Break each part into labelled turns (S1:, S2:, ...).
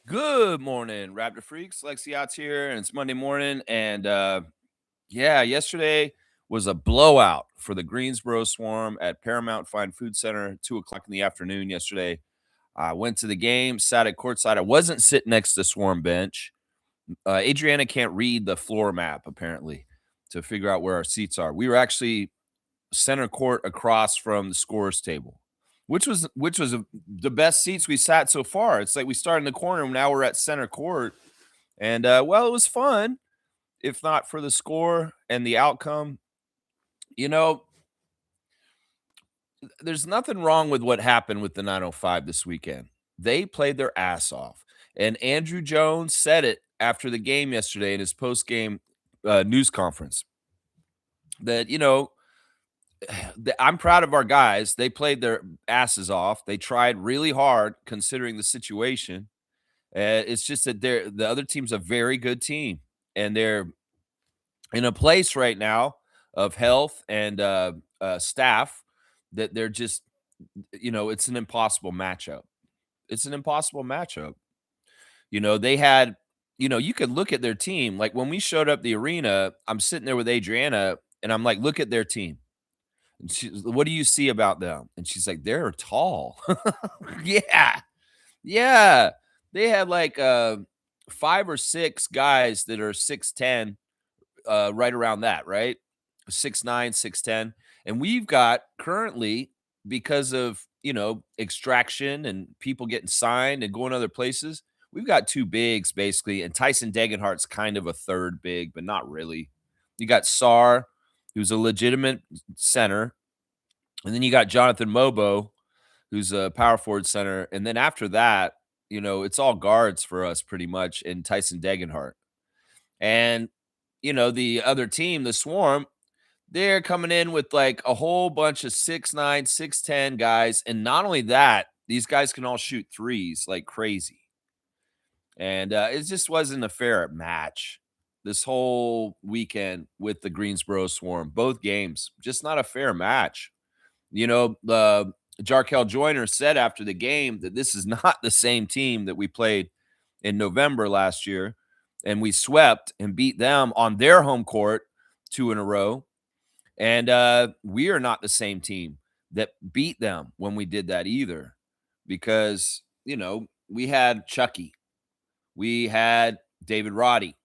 S1: Good morning, Raptor Freaks. Lexi Out's here, and it's Monday morning. And yesterday was a blowout for the Greensboro Swarm at Paramount Fine Food Center, 2 o'clock in the afternoon yesterday. I went to the game, sat at courtside. I wasn't sitting next to the Swarm bench. Adriana can't read the floor map, apparently, to figure out where our seats are. We were actually center court across from the scorers table, which was the best seats we sat so far. It's like we started in the corner, and now we're at center court, and well, it was fun, if not for the score and the outcome. You know, there's nothing wrong with what happened with the 905 this weekend. They played their ass off, and Andrew Jones said it after the game yesterday in his post game news conference that I'm proud of our guys. They played their asses off. They tried really hard considering the situation. It's just that the other team's a very good team, and they're in a place right now of health and staff that they're just, it's an impossible matchup. It's an impossible matchup. They had, you could look at their team. Like when we showed up the arena, I'm sitting there with Adriana, and I'm like, look at their team. And what do you see about them? And she's like, they're tall. Yeah. Yeah. They had like 5 or 6 guys that are 6'10, right around that, right? 6'9, 6'10. And we've got currently, because of extraction and people getting signed and going other places, we've got 2 bigs basically, and Tyson Degenhart's kind of a third big, but not really. You got Sar, who's a legitimate center, and then you got Jonathan Mobo, who's a power forward center, and then after that, it's all guards for us pretty much, and Tyson Degenhart. And the other team, the Swarm, they're coming in with like a whole bunch of 6'9, 6'10 guys, and not only that, these guys can all shoot threes like crazy. And it just wasn't a fair match this whole weekend with the Greensboro Swarm. Both games, just not a fair match. The Jarkel Joyner said after the game that this is not the same team that we played in November last year, and we swept and beat them on their home court 2 in a row. And we are not the same team that beat them when we did that either, because we had Chucky, we had David Roddy,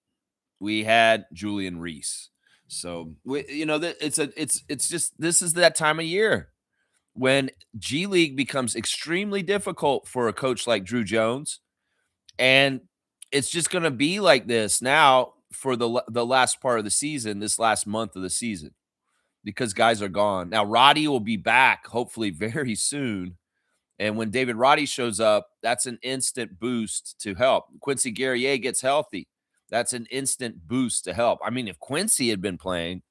S1: we had Julian Reese. So it's just, this is that time of year when G League becomes extremely difficult for a coach like Drew Jones, and it's just going to be like this now for the last part of the season, this last month of the season, because guys are gone. Now Roddy will be back hopefully very soon, and when David Roddy shows up, that's an instant boost to help. Quincy Guerrier gets healthy, that's an instant boost to help. I mean, if Quincy had been playing,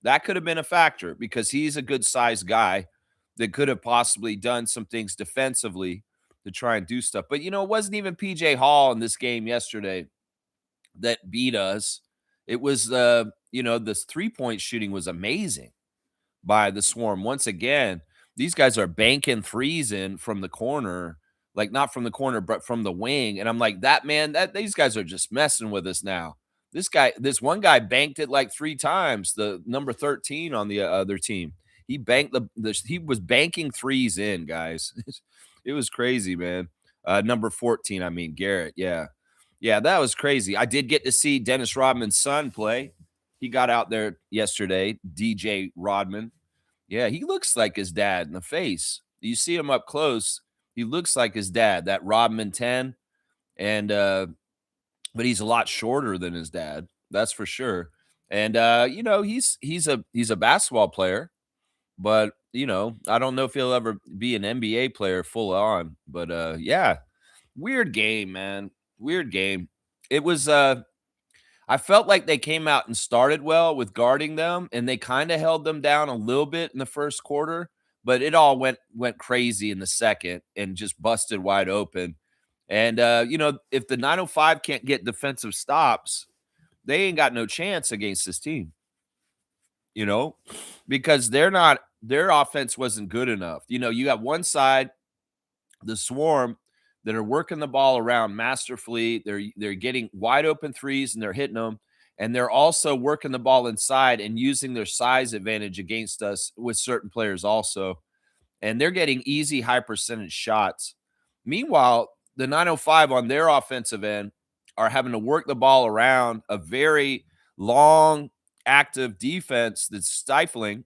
S1: that could have been a factor, because he's a good sized guy that could have possibly done some things defensively to try and do stuff. But, it wasn't even PJ Hall in this game yesterday that beat us. It was, this 3-point shooting was amazing by the Swarm. Once again, these guys are banking threes in from the corner, like not from the corner, but from the wing. And I'm like, these guys are just messing with us now. This one guy banked it like 3 times, the number 13 on the other team. He banked he was banking threes in, guys. It was crazy, man. Number 14, I mean, Garrett. Yeah. Yeah, that was crazy. I did get to see Dennis Rodman's son play. He got out there yesterday, DJ Rodman. Yeah, he looks like his dad in the face. You see him up close, he looks like his dad, that Rodman 10. And but he's a lot shorter than his dad, that's for sure. And he's a basketball player, but I don't know if he'll ever be an NBA player full on. But yeah, weird game, man. Weird game. It was I felt like they came out and started well with guarding them, and they kind of held them down a little bit in the first quarter, but it all went crazy in the second and just busted wide open. And if the 905 can't get defensive stops, they ain't got no chance against this team. Because their offense wasn't good enough. You got one side, the Swarm, that are working the ball around masterfully. They're getting wide open threes and they're hitting them. And they're also working the ball inside and using their size advantage against us with certain players also. And they're getting easy high percentage shots. Meanwhile, the 905 on their offensive end are having to work the ball around a very long, active defense that's stifling,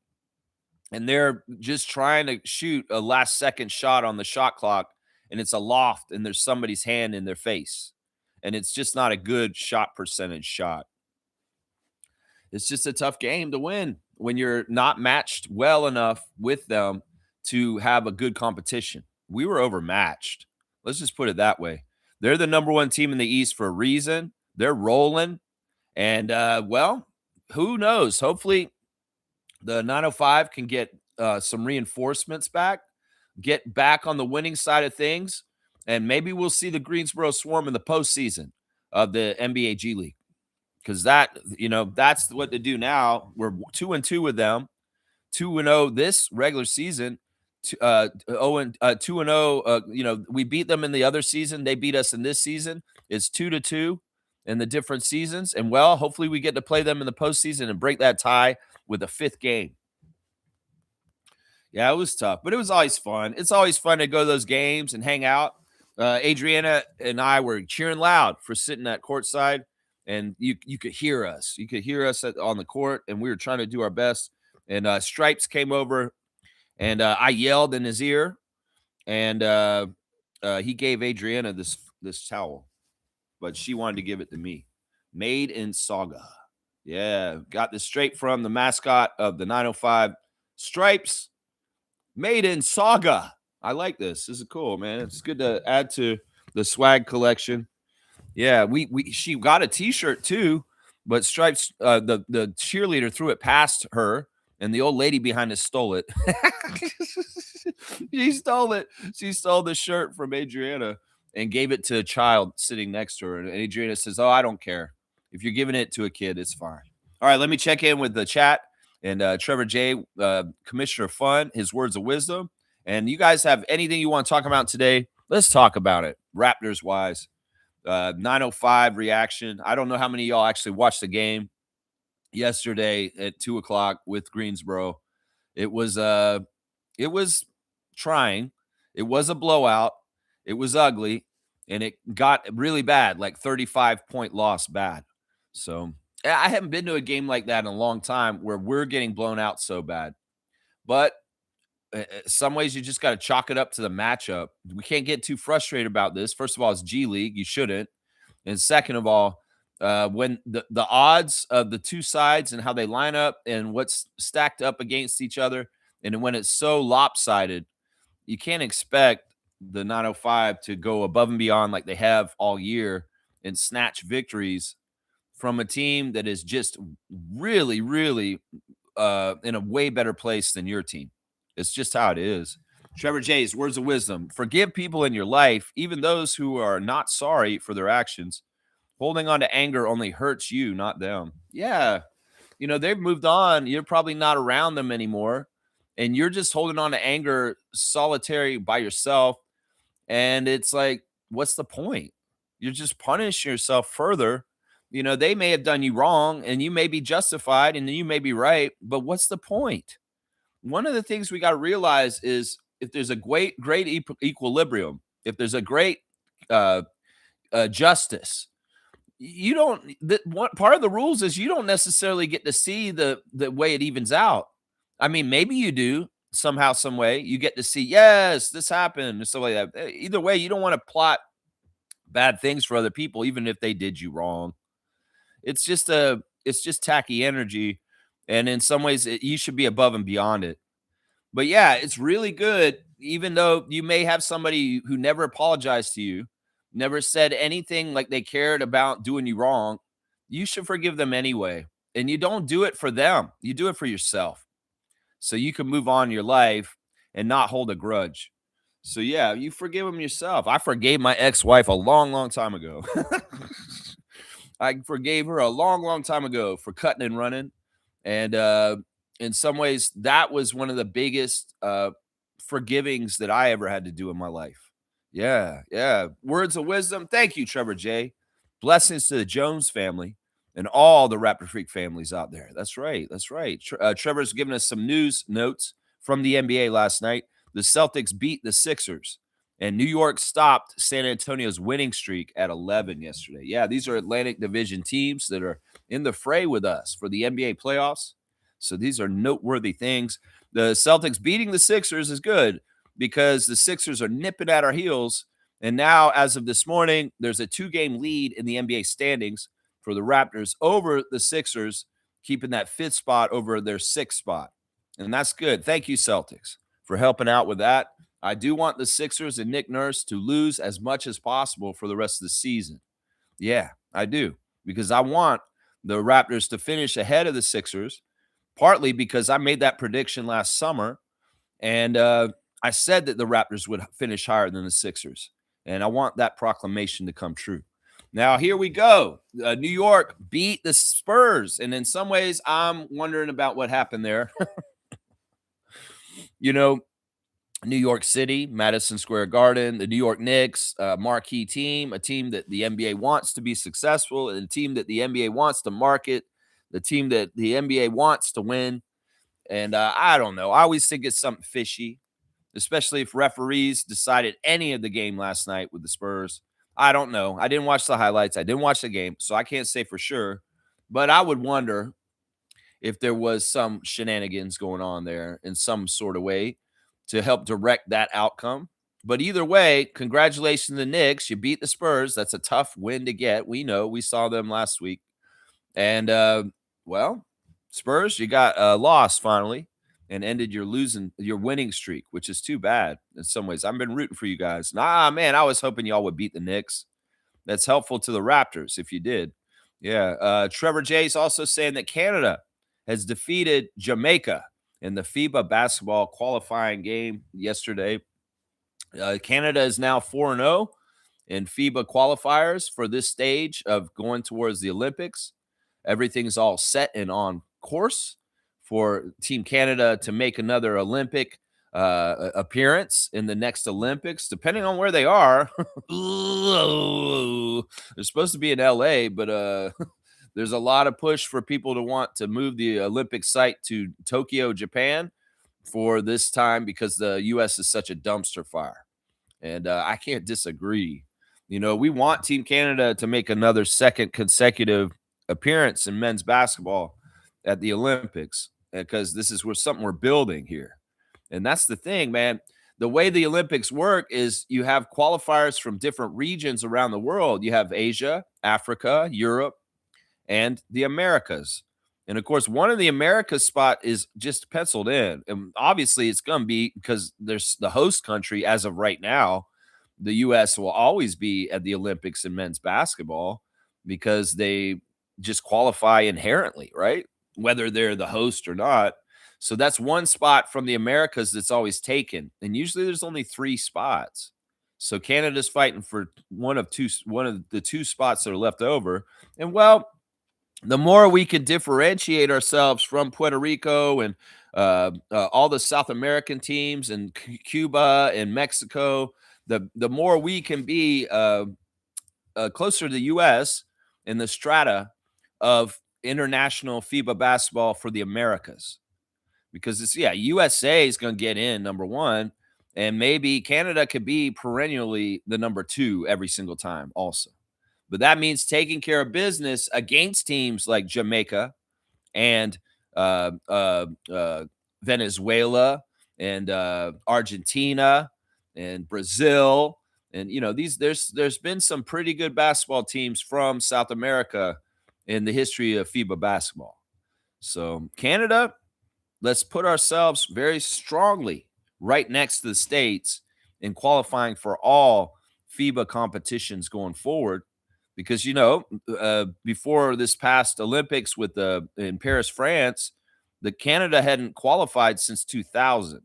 S1: and they're just trying to shoot a last second shot on the shot clock, and it's a loft, and there's somebody's hand in their face, and it's just not a good shot percentage shot. It's just a tough game to win when you're not matched well enough with them to have a good competition. We were overmatched. Let's just put it that way. They're the number one team in the East for a reason. They're rolling. And, well, who knows? Hopefully, the 905 can get some reinforcements back, get back on the winning side of things, and maybe we'll see the Greensboro Swarm in the postseason of the NBA G League. Because that's what to do now. We're 2-2 with them, 2-0 this regular season. 2-0. We beat them in the other season. They beat us in this season. It's 2-2 in the different seasons. And well, hopefully we get to play them in the postseason and break that tie with a fifth game. Yeah, it was tough, but it was always fun. It's always fun to go to those games and hang out. Adriana and I were cheering loud for sitting at courtside, and you could hear us. You could hear us on the court, and we were trying to do our best. And Stripes came over, and I yelled in his ear, and he gave Adriana this towel, but she wanted to give it to me. Made in Saga. Yeah, got this straight from the mascot of the 905 Stripes. Made in Saga. I like this. This is cool, man. It's good to add to the swag collection. Yeah, she got a T-shirt too, but Stripes, the cheerleader threw it past her, and the old lady behind us stole it. She stole it. She stole the shirt from Adriana and gave it to a child sitting next to her. And Adriana says, "Oh, I don't care. If you're giving it to a kid, it's fine." All right, let me check in with the chat. And Trevor J., Commissioner of Fun, his words of wisdom. And you guys have anything you want to talk about today? Let's talk about it, Raptors-wise. 905 reaction. I don't know how many of y'all actually watched the game yesterday at 2 o'clock with Greensboro. It was trying. It was a blowout. It was ugly. And it got really bad, like 35-point loss bad. So I haven't been to a game like that in a long time where we're getting blown out so bad. But some ways you just got to chalk it up to the matchup. We can't get too frustrated about this. First of all, it's G League. You shouldn't. And second of all, when the odds of the two sides and how they line up and what's stacked up against each other, and when it's so lopsided, you can't expect the 905 to go above and beyond like they have all year and snatch victories from a team that is just really, really in a way better place than your team. It's just how it is. Trevor J's words of wisdom: forgive people in your life, even those who are not sorry for their actions. Holding on to anger only hurts you, not them. Yeah. They've moved on. You're probably not around them anymore. And you're just holding on to anger solitary by yourself. And it's like, what's the point? You're just punishing yourself further. They may have done you wrong and you may be justified and you may be right, but what's the point? One of the things we got to realize is if there's a great equilibrium, if there's a great justice, you don't. What part of the rules is you don't necessarily get to see the way it evens out. I mean, maybe you do somehow, some way. You get to see, yes, this happened and stuff like that. Either way, you don't want to plot bad things for other people, even if they did you wrong. It's just tacky energy, and in some ways, you should be above and beyond it. But yeah, it's really good, even though you may have somebody who never apologized to you, never said anything like they cared about doing you wrong. You should forgive them anyway, and you don't do it for them. You do it for yourself, so you can move on in your life and not hold a grudge. So yeah, you forgive them yourself. I forgave my ex-wife a long, long time ago. I forgave her a long, long time ago for cutting and running. And in some ways, that was one of the biggest forgivings that I ever had to do in my life. Yeah, yeah. Words of wisdom. Thank you, Trevor J. Blessings to the Jones family and all the Raptor Freak families out there. That's right. That's right. Trevor's giving us some news notes from the NBA last night. The Celtics beat the Sixers, and New York stopped San Antonio's winning streak at 11 yesterday. Yeah, these are Atlantic Division teams that are in the fray with us for the NBA playoffs. So these are noteworthy things. The Celtics beating the Sixers is good because the Sixers are nipping at our heels. And now, as of this morning, there's a 2-game lead in the NBA standings for the Raptors over the Sixers, keeping that 5th spot over their 6th spot. And that's good. Thank you, Celtics, for helping out with that. I do want the Sixers and Nick Nurse to lose as much as possible for the rest of the season. Yeah, I do, because I want the Raptors to finish ahead of the Sixers, partly because I made that prediction last summer. And I said that the Raptors would finish higher than the Sixers. And I want that proclamation to come true. Now, here we go. New York beat the Spurs. And in some ways, I'm wondering about what happened there. You know, New York City, Madison Square Garden, the New York Knicks, marquee team, a team that the NBA wants to be successful, and a team that the NBA wants to market, the team that the NBA wants to win. And I don't know. I always think it's something fishy, especially if referees decided any of the game last night with the Spurs. I don't know. I didn't watch the highlights. I didn't watch the game, so I can't say for sure. But I would wonder if there was some shenanigans going on there in some sort of way to help direct that outcome. But either way, congratulations to the Knicks. You beat the Spurs. That's a tough win to get. We know. We saw them last week. And, well, Spurs, you got lost finally and ended your winning streak, which is too bad in some ways. I've been rooting for you guys. Nah, man, I was hoping y'all would beat the Knicks. That's helpful to the Raptors if you did. Yeah. Trevor J is also saying that Canada has defeated Jamaica in the FIBA basketball qualifying game yesterday. Canada is now 4-0 in FIBA qualifiers for this stage of going towards the Olympics. Everything's all set and on course for Team Canada to make another Olympic appearance in the next Olympics, depending on where they are. They're supposed to be in LA, but there's a lot of push for people to want to move the Olympic site to Tokyo, Japan for this time because the U.S. is such a dumpster fire. And I can't disagree. You know, we want Team Canada to make another second consecutive appearance in men's basketball at the Olympics because this is something we're building here. And that's the thing, man. The way the Olympics work is you have qualifiers from different regions around the world. You have Asia, Africa, Europe, and the Americas. And of course, one of the Americas spot is just penciled in. And obviously, it's going to be because there's the host country as of right now. The U.S. will always be at the Olympics in men's basketball because they just qualify inherently, right? Whether they're the host or not. So that's one spot from the Americas that's always taken. And usually there's only 3 spots. So Canada's fighting for one of the 2 spots that are left over. And well, the more we can differentiate ourselves from Puerto Rico and all the South American teams and Cuba and Mexico, the more we can be closer to the U.S. in the strata of international FIBA basketball for the Americas. Because USA is going to get in number 1, and maybe Canada could be perennially the number 2 every single time also. But that means taking care of business against teams like Jamaica and Venezuela and Argentina and Brazil. And there's been some pretty good basketball teams from South America in the history of FIBA basketball. So Canada, let's put ourselves very strongly right next to the States in qualifying for all FIBA competitions going forward. Because, before this past Olympics in Paris, France, the Canada hadn't qualified since 2000.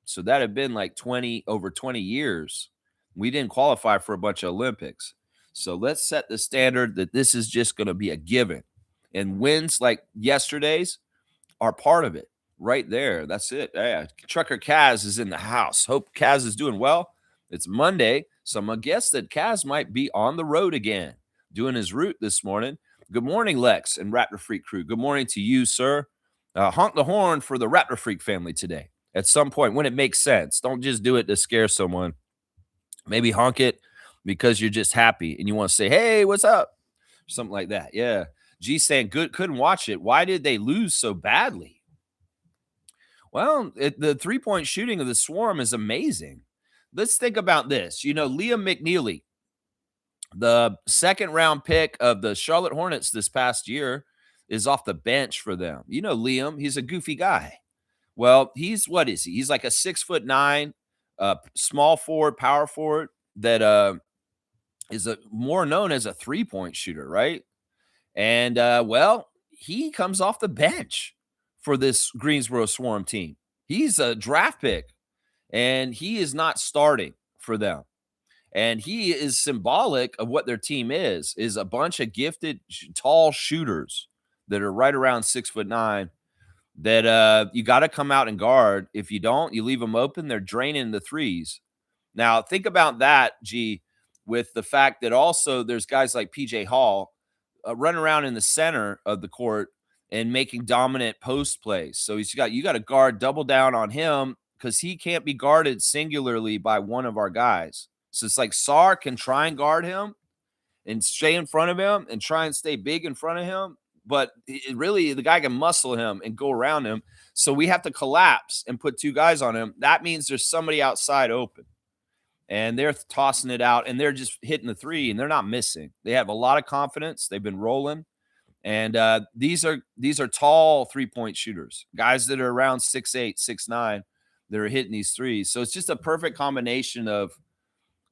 S1: So that had been like over 20 years. We didn't qualify for a bunch of Olympics. So let's set the standard that this is just going to be a given. And wins like yesterday's are part of it right there. That's it. Yeah. Trucker Kaz is in the house. Hope Kaz is doing well. It's Monday, so I'm gonna guess that Kaz might be on the road again, doing his route this morning. Good morning, Lex and Raptor Freak crew. Good morning to you, sir. Honk the horn for the Raptor Freak family today at some point when it makes sense. Don't just do it to scare someone. Maybe honk it because you're just happy and you want to say, hey, what's up? Something like that. Yeah. G saying, good, couldn't watch it. Why did they lose so badly? Well, the three-point shooting of the Swarm is amazing. Let's think about this. Liam McNeely, the second-round pick of the Charlotte Hornets this past year, is off the bench for them. Liam, he's a goofy guy. Well, what is he? He's like a 6'9", small forward, power forward that is more known as a three-point shooter, right? And well, he comes off the bench for this Greensboro Swarm team. He's a draft pick, and he is not starting for them. And he is symbolic of what their team is a bunch of gifted, tall shooters that are right around 6'9", that you got to come out and guard. If you don't, you leave them open, they're draining the threes. Now, think about that, G, with the fact that also there's guys like PJ Hall running around in the center of the court and making dominant post plays. So you got to guard, double down on him because he can't be guarded singularly by one of our guys. So it's like Sar can try and guard him and stay in front of him and try and stay big in front of him. But really, the guy can muscle him and go around him. So we have to collapse and put two guys on him. That means there's somebody outside open. And they're tossing it out, and they're just hitting the three, and they're not missing. They have a lot of confidence. They've been rolling. And these are tall three-point shooters, guys that are around 6'8", 6'9", that are hitting these threes. So it's just a perfect combination of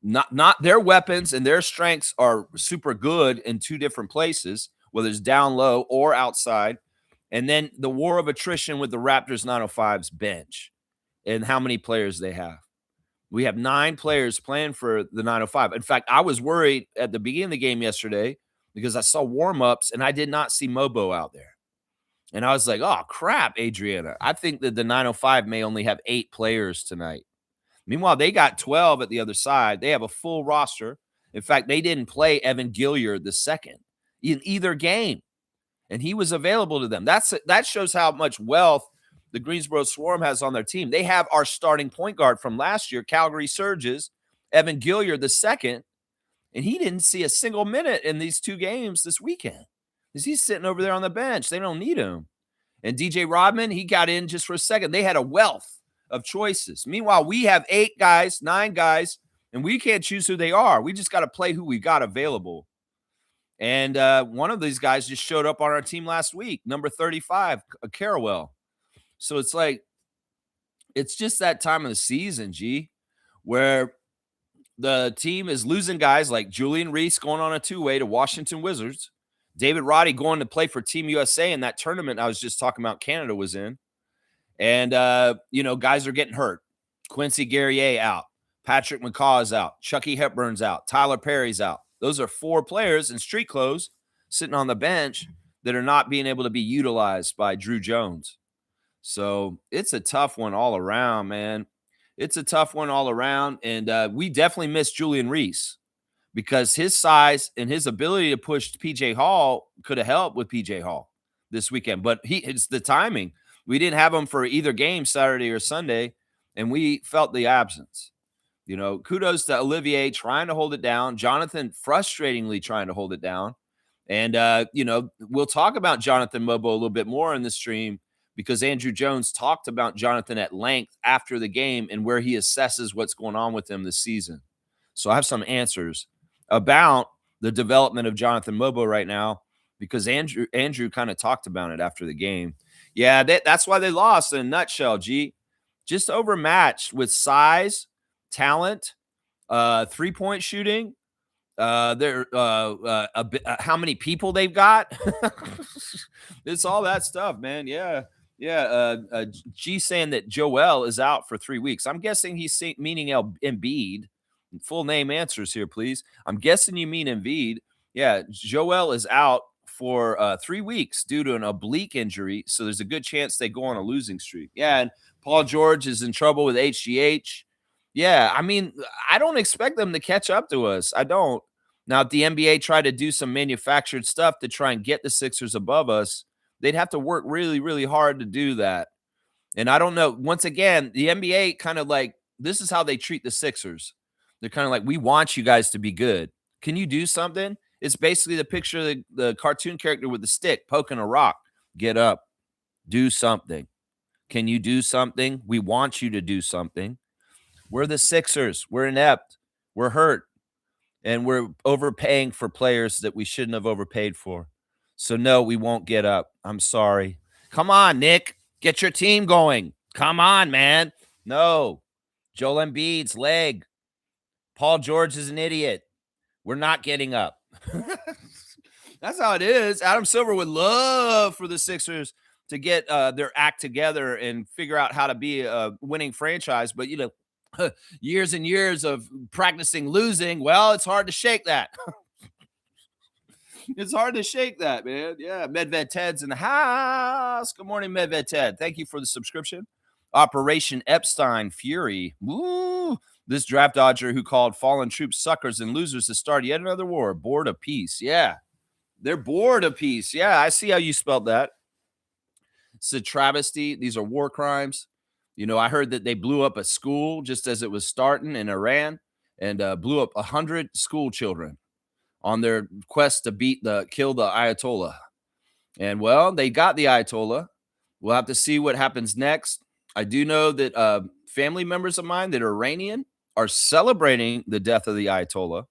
S1: not their weapons and their strengths are super good in two different places, whether it's down low or outside. And then the war of attrition with the Raptors 905's bench and how many players they have. We have 9 players playing for the 905. In fact, I was worried at the beginning of the game yesterday because I saw warm-ups and I did not see Mobo out there. And I was like, oh, crap, Adriana. I think that the 905 may only have 8 players tonight. Meanwhile, they got 12 at the other side. They have a full roster. In fact, they didn't play Evan Gilliard the second in either game, and he was available to them. That shows how much wealth the Greensboro Swarm has on their team. They have our starting point guard from last year, Calgary Surges, Evan Gilliard the second, and he didn't see a single minute in these 2 games this weekend because he's sitting over there on the bench. They don't need him. And DJ Rodman, he got in just for a second. They had a wealth of choices. Meanwhile, we have 8 guys, 9 guys, and we can't choose who they are. We just got to play who we got available. And one of these guys just showed up on our team last week, number 35, Carawell. So it's like, it's just that time of the season, G, where the team is losing guys like Julian Reese going on a 2-way to Washington Wizards, David Roddy going to play for Team USA in that tournament I was just talking about Canada was in. And, guys are getting hurt. Quincy Guerrier out. Patrick McCaw is out. Chucky Hepburn's out. Tyler Perry's out. Those are 4 players in street clothes sitting on the bench that are not being able to be utilized by Drew Jones. So it's a tough one all around, man. It's a tough one all around. And we definitely miss Julian Reese because his size and his ability to push PJ Hall could have helped with PJ Hall this weekend. But it's the timing. We didn't have him for either game, Saturday or Sunday, and we felt the absence. Kudos to Olivier trying to hold it down. Jonathan frustratingly trying to hold it down. And, we'll talk about Jonathan Mobo a little bit more in the stream because Andrew Jones talked about Jonathan at length after the game and where he assesses what's going on with him this season. So I have some answers about the development of Jonathan Mobo right now because Andrew kind of talked about it after the game. Yeah, that's why they lost in a nutshell, G. Just overmatched with size, talent, three-point shooting. How many people they've got. It's all that stuff, man. Yeah. G saying that Joel is out for 3 weeks. I'm guessing he's meaning Embiid. Full name answers here, please. I'm guessing you mean Embiid. Yeah, Joel is out for 3 weeks due to an oblique injury, so there's a good chance they go on a losing streak. Yeah, and Paul George is in trouble with HGH. Yeah, I mean, I don't expect them to catch up to us. I don't. Now, if the NBA tried to do some manufactured stuff to try and get the Sixers above us, they'd have to work really, really hard to do that. And I don't know. Once again, the NBA kind of like this is how they treat the Sixers. They're kind of like, we want you guys to be good. Can you do something? It's basically the picture of the cartoon character with the stick poking a rock. Get up, do something. Can you do something? We want you to do something. We're the Sixers. We're inept. We're hurt. And we're overpaying for players that we shouldn't have overpaid for. So, no, we won't get up. I'm sorry. Come on, Nick. Get your team going. Come on, man. No. Joel Embiid's leg. Paul George is an idiot. We're not getting up. That's how it is. Adam Silver would love for the Sixers to get their act together and figure out how to be a winning franchise. But, years and years of practicing losing, well, it's hard to shake that. It's hard to shake that, man. Yeah, Medved Ted's in the house. Good morning, Medved Ted. Thank you for the subscription. Operation Epstein Fury. Woo! This draft dodger who called fallen troops suckers and losers to start yet another war. Bored of peace. Yeah, they're bored of peace. Yeah, I see how you spelled that. It's a travesty. These are war crimes. I heard that they blew up a school just as it was starting in Iran and blew up 100 school children on their quest to kill the Ayatollah. And well, they got the Ayatollah. We'll have to see what happens next. I do know that family members of mine that are Iranian are celebrating the death of the Ayatollah,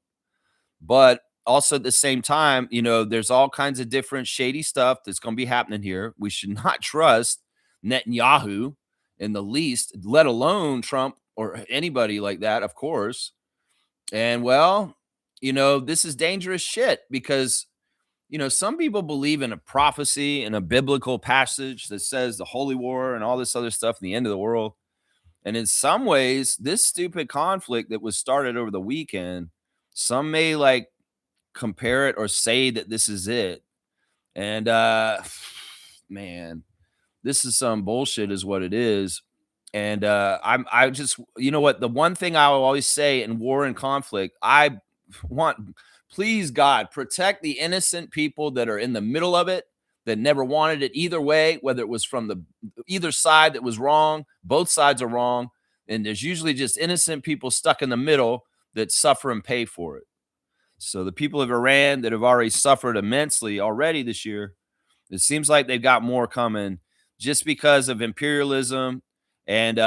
S1: but also at the same time, there's all kinds of different shady stuff that's going to be happening here. We should not trust Netanyahu in the least, let alone Trump or anybody like that, of course. And well, this is dangerous shit because, some people believe in a prophecy and a biblical passage that says the holy war and all this other stuff in the end of the world. And in some ways, this stupid conflict that was started over the weekend, some may like compare it or say that this is it. And man, this is some bullshit is what it is. And I just, what, the one thing I will always say in war and conflict, I want, please God, protect the innocent people that are in the middle of it, that never wanted it either way, whether it was from either side that was wrong. Both sides are wrong. And there's usually just innocent people stuck in the middle that suffer and pay for it. So the people of Iran that have already suffered immensely already this year, it seems like they've got more coming just because of imperialism and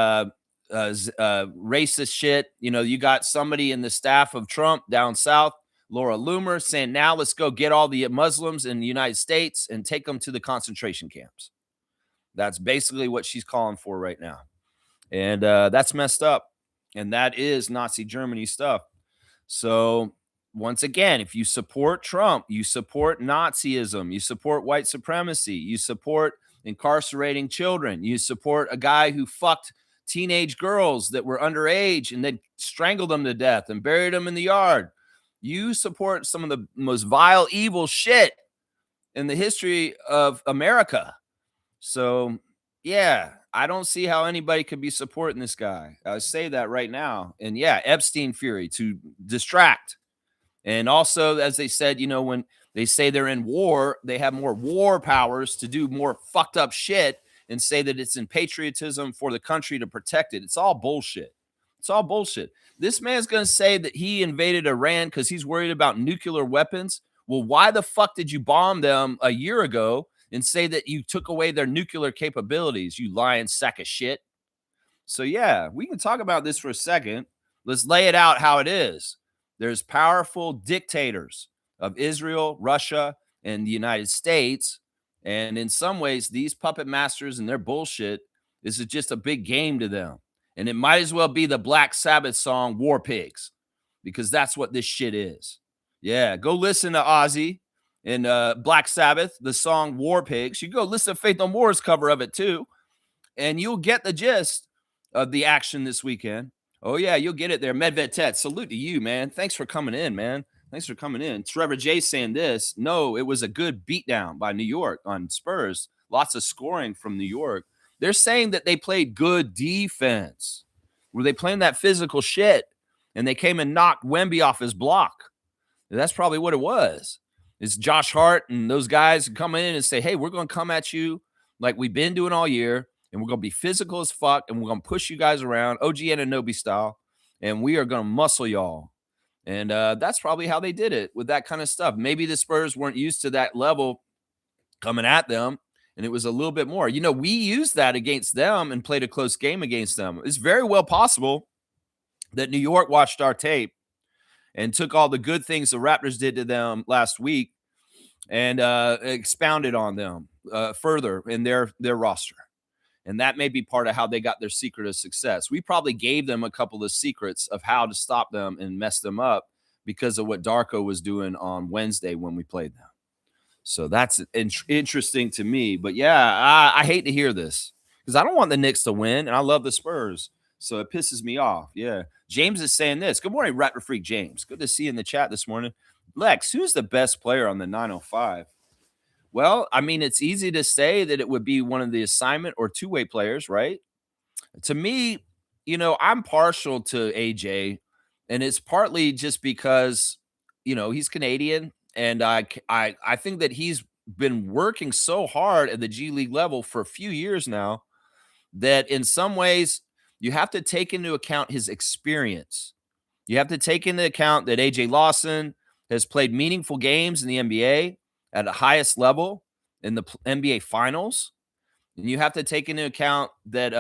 S1: racist shit. You got somebody in the staff of Trump down south, Laura Loomer, saying, now let's go get all the Muslims in the United States and take them to the concentration camps. That's basically what she's calling for right now. And that's messed up. And that is Nazi Germany stuff. So once again, if you support Trump, you support Nazism, you support white supremacy, you support incarcerating children, you support a guy who fucked teenage girls that were underage and then strangled them to death and buried them in the yard. You support some of the most vile, evil shit in the history of America. So, yeah, I don't see how anybody could be supporting this guy. I say that right now. And yeah, Epstein Fury to distract. And also, as they said, when they say they're in war, they have more war powers to do more fucked up shit and say that it's in patriotism for the country to protect it. It's all bullshit. It's all bullshit. This man's going to say that he invaded Iran because he's worried about nuclear weapons. Well, why the fuck did you bomb them a year ago and say that you took away their nuclear capabilities, you lying sack of shit? So, yeah, we can talk about this for a second. Let's lay it out how it is. There's powerful dictators of Israel, Russia, and the United States. And in some ways, these puppet masters and their bullshit, this is just a big game to them. And it might as well be the Black Sabbath song, War Pigs, because that's what this shit is. Yeah, go listen to Ozzy and Black Sabbath, the song War Pigs. You go listen to Faith No More's cover of it too, and you'll get the gist of the action this weekend. Oh, yeah, you'll get it there. Medved Tet, salute to you, man. Thanks for coming in, man. Thanks for coming in. Trevor J saying this. No, it was a good beatdown by New York on Spurs. Lots of scoring from New York. They're saying that they played good defense. Were they playing that physical shit? And they came and knocked Wemby off his block. And that's probably what it was. It's Josh Hart and those guys come in and say, hey, we're going to come at you like we've been doing all year, and we're going to be physical as fuck, and we're going to push you guys around, OG Anunoby style, and we are going to muscle y'all. And that's probably how they did it with that kind of stuff. Maybe the Spurs weren't used to that level coming at them, and it was a little bit more. We used that against them and played a close game against them. It's very well possible that New York watched our tape and took all the good things the Raptors did to them last week and expounded on them further in their roster. And that may be part of how they got their secret of success. We probably gave them a couple of secrets of how to stop them and mess them up because of what Darko was doing on Wednesday when we played them. So that's interesting to me. But yeah, I hate to hear this because I don't want the Knicks to win, and I love the Spurs. So it pisses me off. Yeah. James is saying this. Good morning, Raptor Freak James. Good to see you in the chat this morning. Lex, who's the best player on the 905? Well, I mean, it's easy to say that it would be one of the assignment or two-way players, right? To me, I'm partial to AJ, and it's partly just because, he's Canadian, and I think that he's been working so hard at the G League level for a few years now that in some ways you have to take into account his experience. You have to take into account that AJ Lawson has played meaningful games in the NBA at the highest level in the NBA Finals. And you have to take into account that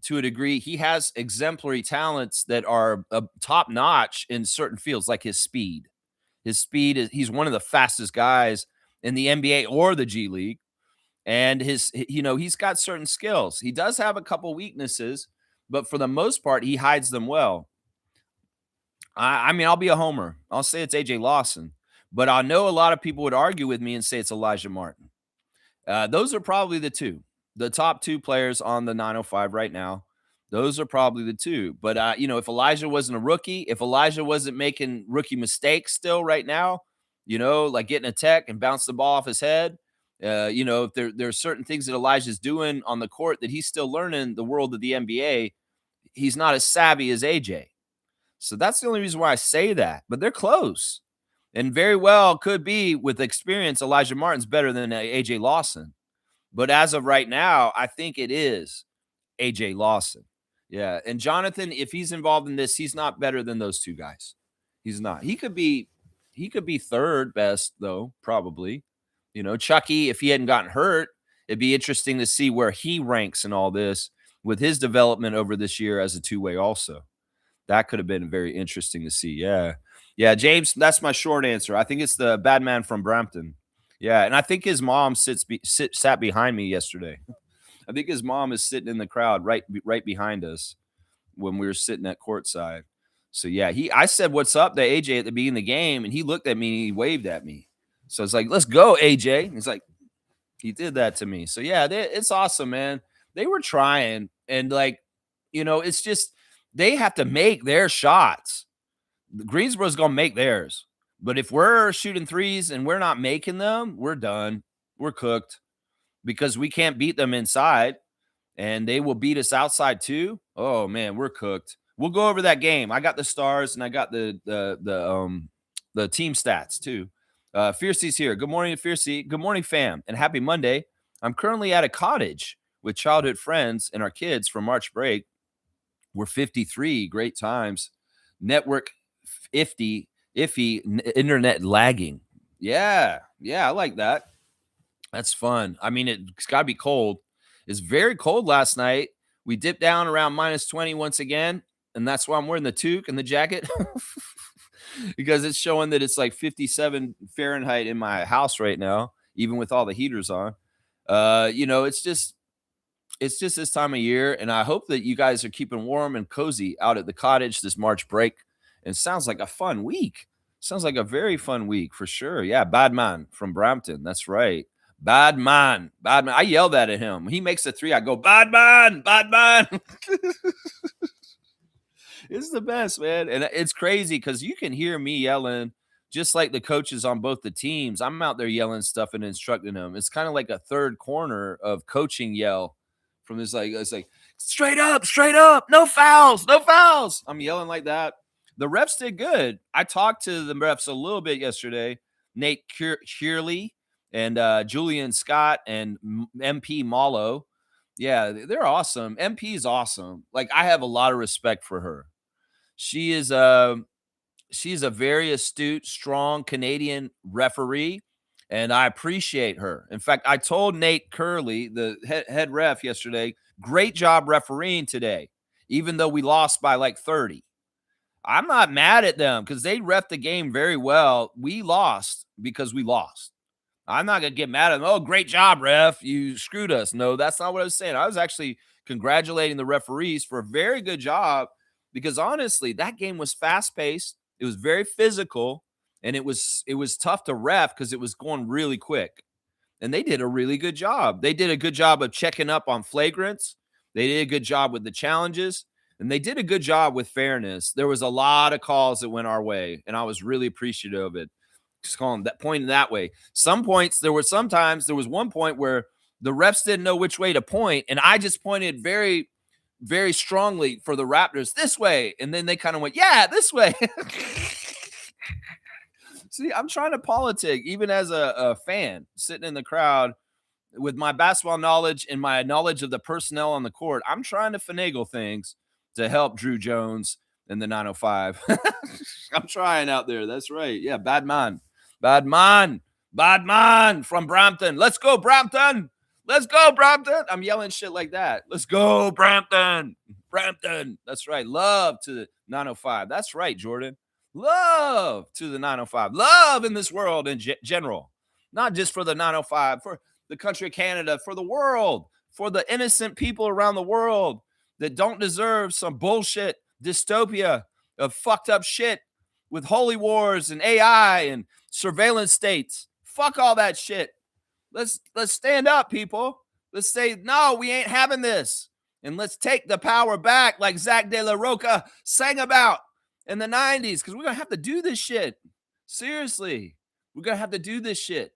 S1: to a degree, he has exemplary talents that are top notch in certain fields, like his speed. His speed he's one of the fastest guys in the NBA or the G League. And he's got certain skills. He does have a couple weaknesses, but for the most part, he hides them well. I mean, I'll be a homer. I'll say it's AJ Lawson, but I know a lot of people would argue with me and say it's Elijah Martin. Those are probably the top two players on the 905 right now. Those are probably the two. But, if Elijah wasn't a rookie, if Elijah wasn't making rookie mistakes still right now, like getting a tech and bounce the ball off his head, if there are certain things that Elijah's doing on the court that he's still learning the world of the NBA, he's not as savvy as AJ. So that's the only reason why I say that. But they're close. And very well could be, with experience, Elijah Martin's better than AJ Lawson. But as of right now, I think it is AJ Lawson. Yeah. And Jonathan, if he's involved in this, he's not better than those two guys. He's not. He could be third best, though, probably. Chucky, if he hadn't gotten hurt, it'd be interesting to see where he ranks in all this with his development over this year as a two-way also. That could have been very interesting to see. Yeah. Yeah, James, that's my short answer. I think it's the bad man from Brampton. Yeah, and I think his mom sat behind me yesterday. I think his mom is sitting in the crowd right behind us when we were sitting at courtside. So yeah, I said what's up to AJ at the beginning of the game, and he looked at me and he waved at me. So it's like, let's go, AJ. He's like, he did that to me. So yeah, it's awesome, man. They were trying, and it's just they have to make their shots. Greensboro's going to make theirs. But if we're shooting threes and we're not making them, we're done. We're cooked because we can't beat them inside, and they will beat us outside too. Oh man, we're cooked. We'll go over that game. I got the stars and I got the team stats too. Fiercey's here. Good morning, Fiercey. Good morning, fam, and happy Monday. I'm currently at a cottage with childhood friends and our kids for March break. We're 53. Great times. Network iffy, internet lagging. Yeah, I like that. That's fun. I mean, it's got to be cold. It's very cold last night. We dipped down around -20 once again, and that's why I'm wearing the toque and the jacket because it's showing that it's like 57 Fahrenheit in my house right now, even with all the heaters on. It's just this time of year, and I hope that you guys are keeping warm and cozy out at the cottage this March break. It sounds like a fun week. Sounds like a very fun week for sure. Yeah, bad man from Brampton. That's right. Bad man. I yell that at him. When he makes a three, I go, bad man. It's the best, man. And it's crazy because you can hear me yelling just like the coaches on both the teams. I'm out there yelling stuff and instructing them. It's kind of like a third corner of coaching yell from this. It's like, straight up, no fouls, no fouls. I'm yelling like that. The refs did good. I talked to the refs a little bit yesterday. Nate Kearley and Julian Scott and MP Malo. Yeah, they're awesome. MP is awesome. Like, I have a lot of respect for her. She is she's a very astute, strong Canadian referee, and I appreciate her. In fact, I told Nate Curley, the head ref yesterday, great job refereeing today, even though we lost by like 30. I'm not mad at them because they ref the game very well. We lost because we lost. I'm not going to get mad at them. Oh, great job, ref. You screwed us. No, that's not what I was saying. I was actually congratulating the referees for a very good job because honestly, that game was fast paced. It was very physical, and it was tough to ref because it was going really quick. And they did a really good job. They did a good job of checking up on flagrants. They did a good job with the challenges, and they did a good job with fairness. There was a lot of calls that went our way, and I was really appreciative of it. Just calling that point that way. Sometimes there was one point where the refs didn't know which way to point, and I just pointed very, very strongly for the Raptors this way, and then they kind of went, yeah, this way. See, I'm trying to politic, even as a fan sitting in the crowd with my basketball knowledge and my knowledge of the personnel on the court. I'm trying to finagle things to help Drew Jones and the 905. I'm trying out there. That's right. Yeah, bad man from Brampton. Let's go, Brampton. Let's go, Brampton. I'm yelling shit like that. Let's go, Brampton. That's right. Love to the 905. That's right, Jordan. Love to the 905. Love in this world in general, not just for the 905, for the country of Canada, for the world, for the innocent people around the world that don't deserve some bullshit dystopia of fucked up shit with holy wars and AI and surveillance states. Fuck all that shit. Let's stand up, people. Let's say, no, we ain't having this. And let's take the power back like Zach De La Roca sang about in the 90s, because we're going to have to do this shit. Seriously. We're going to have to do this shit.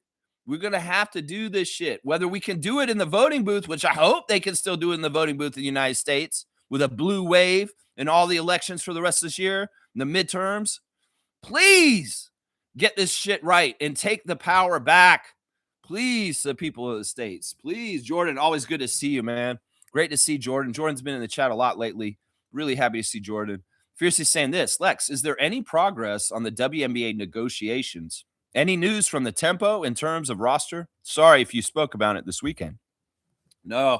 S1: Whether we can do it in the voting booth, which I hope they can still do it in the voting booth in the United States with a blue wave in all the elections for the rest of this year, the midterms. Please get this shit right and take the power back. Please, the people of the states. Please, Jordan, always good to see you, man. Great to see Jordan. Jordan's been in the chat a lot lately. Really happy to see Jordan. Fiercely saying this, Lex, is there any progress on the WNBA negotiations? Any news from the tempo in terms of roster? Sorry if you spoke about it this weekend. No,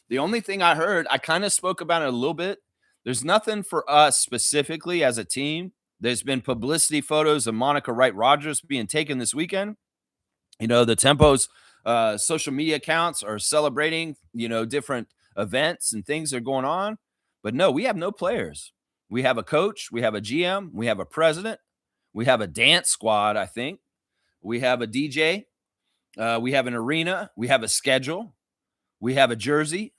S1: the only thing I heard, I kind of spoke about it a little bit. There's nothing for us specifically as a team. There's been publicity photos of Monica Wright-Rogers being taken this weekend. You know, the Tempo's social media accounts are celebrating, different events and things that are going on. But no, we have no players. We have a coach. We have a GM. We have a president. We have a dance squad, I think. We have a DJ. We have an arena. We have a schedule. We have a jersey.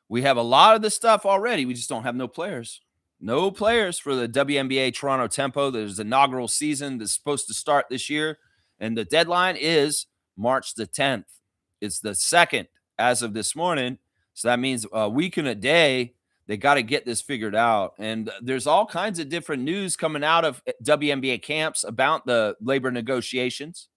S1: We have a lot of this stuff already. We just don't have no players. No players for the WNBA Toronto Tempo. There's an inaugural season that's supposed to start this year. And the deadline is March the 10th. It's the 2nd as of this morning. So that means a week and a day, they got to get this figured out. And there's all kinds of different news coming out of WNBA camps about the labor negotiations.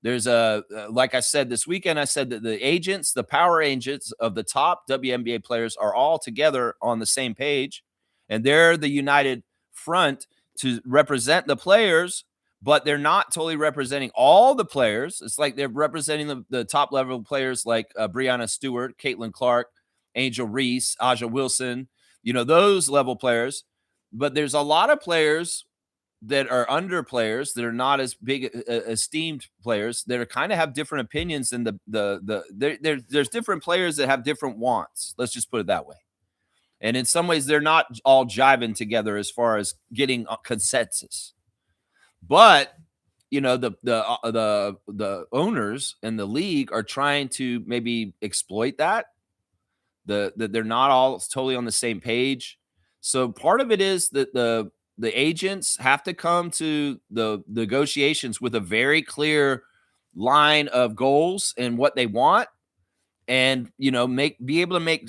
S1: There's like I said this weekend, I said that the power agents of the top WNBA players are all together on the same page. And they're the united front to represent the players, but they're not totally representing all the players. It's like they're representing the top level players like Breanna Stewart, Caitlin Clark, Angel Reese, Aja Wilson, those level players. But there's a lot of players that are under players that are not as big esteemed players that are kind of have different opinions than there's different players that have different wants. Let's just put it that way. And in some ways, they're not all jiving together as far as getting a consensus. But the owners and the league are trying to maybe exploit that. They're not all totally on the same page. So part of it is that the agents have to come to the negotiations with a very clear line of goals and what they want. and, be able to make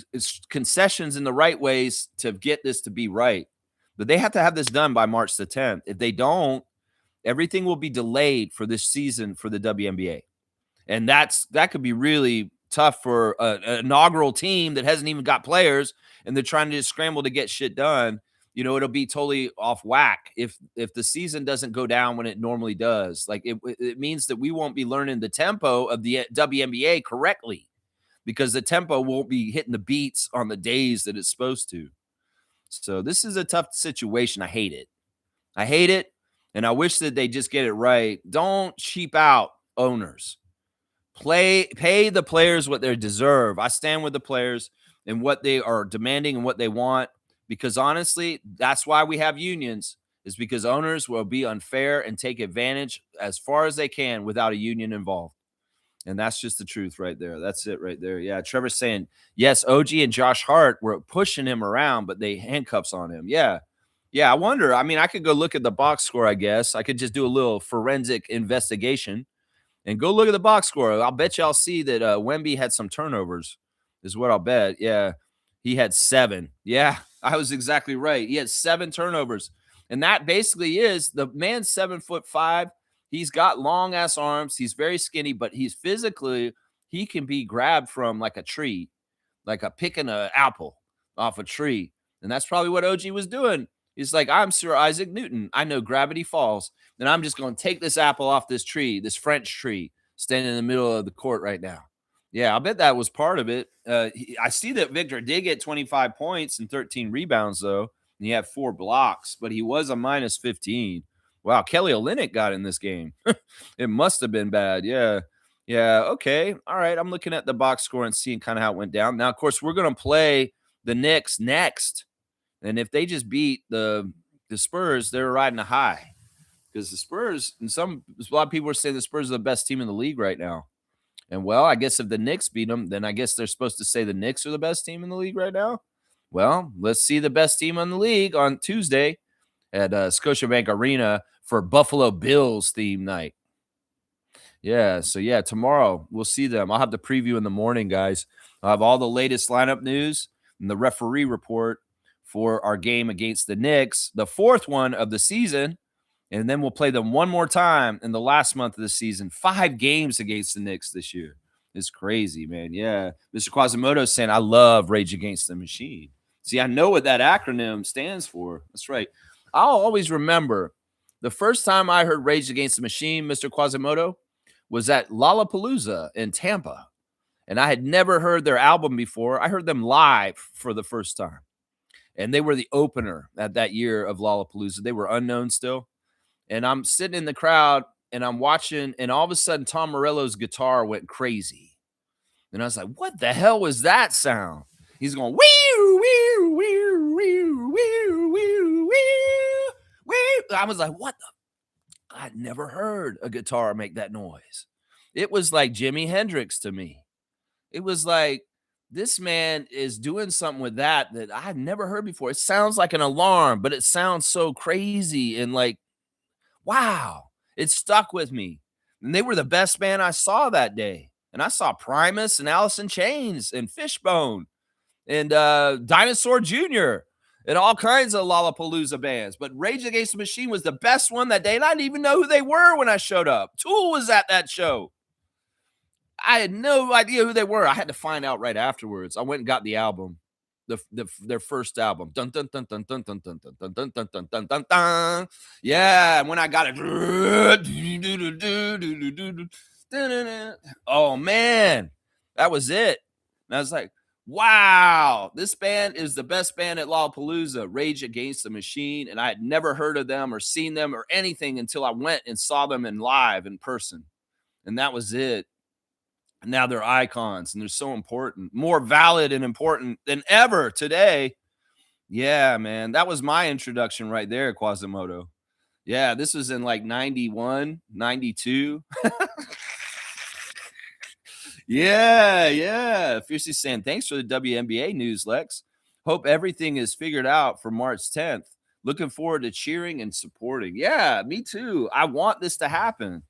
S1: concessions in the right ways to get this to be right. But they have to have this done by March the 10th. If they don't, everything will be delayed for this season for the WNBA. And that could be really tough for an inaugural team that hasn't even got players, and they're trying to just scramble to get shit done. It'll be totally off whack if the season doesn't go down when it normally does. Like it means that we won't be learning the tempo of the WNBA correctly, because the tempo won't be hitting the beats on the days that it's supposed to. So this is a tough situation. I hate it. And I wish that they just get it right. Don't cheap out owners. Pay the players what they deserve. I stand with the players and what they are demanding and what they want, because honestly, that's why we have unions, is because owners will be unfair and take advantage as far as they can without a union involved. And that's just the truth right there. That's it right there. Yeah, Trevor's saying, yes, OG and Josh Hart were pushing him around, but they handcuffs on him. Yeah. Yeah, I wonder. I mean, I could go look at the box score, I guess. I could just do a little forensic investigation and go look at the box score. I'll bet you I'll see that Wemby had some turnovers, is what I'll bet. Yeah, he had 7. Yeah, I was exactly right. He had 7 turnovers. And that basically is, the man's 7'5". He's got long ass arms. He's very skinny, but he's physically, he can be grabbed from like a tree, like picking an apple off a tree. And that's probably what OG was doing. He's like, I'm Sir Isaac Newton. I know gravity falls. And I'm just going to take this apple off this tree, this French tree, standing in the middle of the court right now. Yeah, I bet that was part of it. I see that Victor did get 25 points and 13 rebounds, though. And he had 4 blocks, but he was a minus 15. Wow, Kelly Olynyk got in this game. It must have been bad. Yeah. Yeah, okay. All right, I'm looking at the box score and seeing kind of how it went down. Now, of course, we're going to play the Knicks next. And if they just beat the Spurs, they're riding a high. Because the Spurs, and a lot of people are saying the Spurs are the best team in the league right now. And, well, I guess if the Knicks beat them, then I guess they're supposed to say the Knicks are the best team in the league right now. Well, let's see the best team in the league on Tuesday at Scotiabank Arena for Buffalo Bills theme night. Yeah, so yeah, tomorrow we'll see them. I'll have the preview in the morning, guys. I'll have all the latest lineup news and the referee report for our game against the Knicks, the 4th one of the season. And then we'll play them one more time in the last month of the season. 5 games against the Knicks this year. It's crazy, man. Yeah. Mr. Quasimodo saying, I love Rage Against the Machine. See, I know what that acronym stands for. That's right. I'll always remember the first time I heard Rage Against the Machine, Mr. Quasimodo, was at Lollapalooza in Tampa. And I had never heard their album before. I heard them live for the first time. And they were the opener at that year of Lollapalooza. They were unknown still. And I'm sitting in the crowd and I'm watching, and all of a sudden Tom Morello's guitar went crazy. And I was like, what the hell was that sound? He's going, wee, wee, wee, wee, wee, wee, wee. I was like, what the? I'd never heard a guitar make that noise. It was like Jimi Hendrix to me. It was like, this man is doing something with that I had never heard before. It sounds like an alarm, but it sounds so crazy and like, wow, it stuck with me. And they were the best band I saw that day. And I saw Primus and Alice in Chains and Fishbone and Dinosaur Jr. and all kinds of Lollapalooza bands. But Rage Against the Machine was the best one that day. And I didn't even know who they were when I showed up. Tool was at that show. I had no idea who they were. I had to find out right afterwards. I went and got the album. Their first album. Dun, dun, dun, dun, dun, dun, dun, dun, dun, dun, dun, dun, dun, dun, dun. Yeah, and when I got it, oh man, that was it. And I was like, wow, this band is the best band at Lollapalooza, Rage Against the Machine. And I had never heard of them or seen them or anything until I went and saw them live in person. And that was it. And now they're icons and they're so important, more valid and important than ever today. Yeah, man. That was my introduction right there, Quasimodo. Yeah, this was in like 91, 92. Yeah. Fiercely saying, thanks for the WNBA news, Lex. Hope everything is figured out for March 10th. Looking forward to cheering and supporting. Yeah, me too. I want this to happen.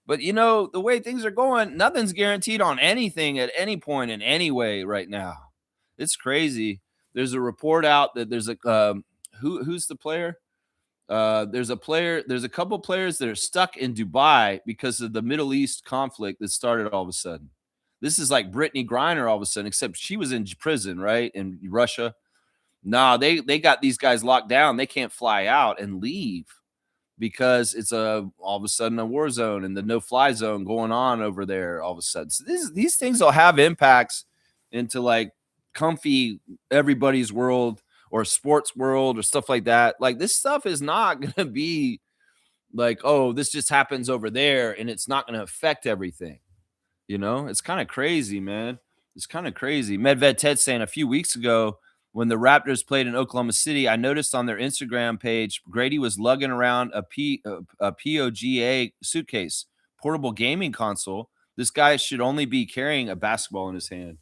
S1: But, you know, the way things are going, nothing's guaranteed on anything at any point in any way right now. It's crazy. There's a report out that there's a who's the player? There's a couple players that are stuck in Dubai because of the Middle East conflict that started all of a sudden. This is like Brittany Griner all of a sudden, except she was in prison, right? In Russia. Nah, they got these guys locked down. They can't fly out and leave because it's all of a sudden a war zone and the no fly zone going on over there all of a sudden. So these things will have impacts into like comfy everybody's world or sports world or stuff like that. Like this stuff is not going to be like, oh, this just happens over there and it's not going to affect everything. You know, it's kind of crazy, man. It's kind of crazy. Medved Ted saying a few weeks ago when the Raptors played in Oklahoma City, I noticed on their Instagram page, Grady was lugging around a POGA suitcase, portable gaming console. This guy should only be carrying a basketball in his hand.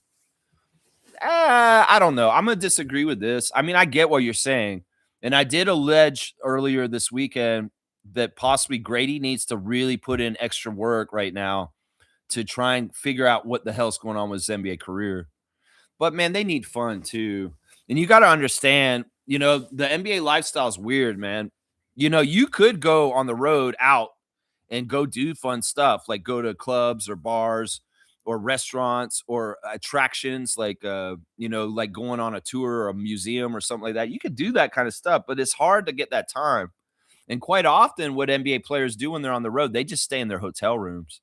S1: I don't know. I'm going to disagree with this. I mean, I get what you're saying. And I did allege earlier this weekend that possibly Grady needs to really put in extra work right now to try and figure out what the hell's going on with his NBA career. But, man, they need fun too. And you got to understand, you know, the NBA lifestyle is weird, man. You know, you could go on the road out and go do fun stuff, like go to clubs or bars or restaurants or attractions, like, you know, like going on a tour or a museum or something like that. You could do that kind of stuff, but it's hard to get that time. And quite often what NBA players do when they're on the road, they just stay in their hotel rooms.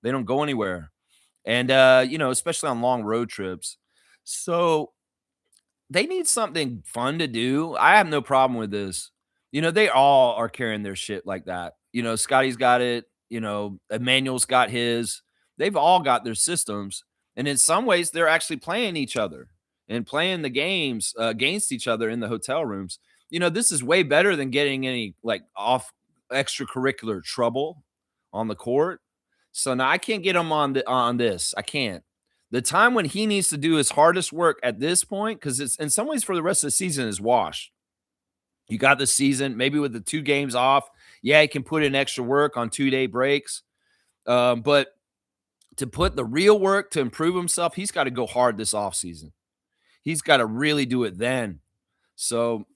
S1: They don't go anywhere. And, you know, especially on long road trips. So they need something fun to do. I have no problem with this. You know, they all are carrying their shit like that. You know, Scotty's got it. You know, Emmanuel's got his. They've all got their systems. And in some ways, they're actually playing each other and playing the games against each other in the hotel rooms. You know, this is way better than getting any like off extracurricular trouble on the court. So now I can't get him on this. I can't. The time when he needs to do his hardest work at this point, because it's in some ways for the rest of the season is washed. You got the season, maybe with the 2 games off. Yeah, he can put in extra work on 2-day breaks. But to put the real work to improve himself, he's got to go hard this offseason. He's got to really do it then. So,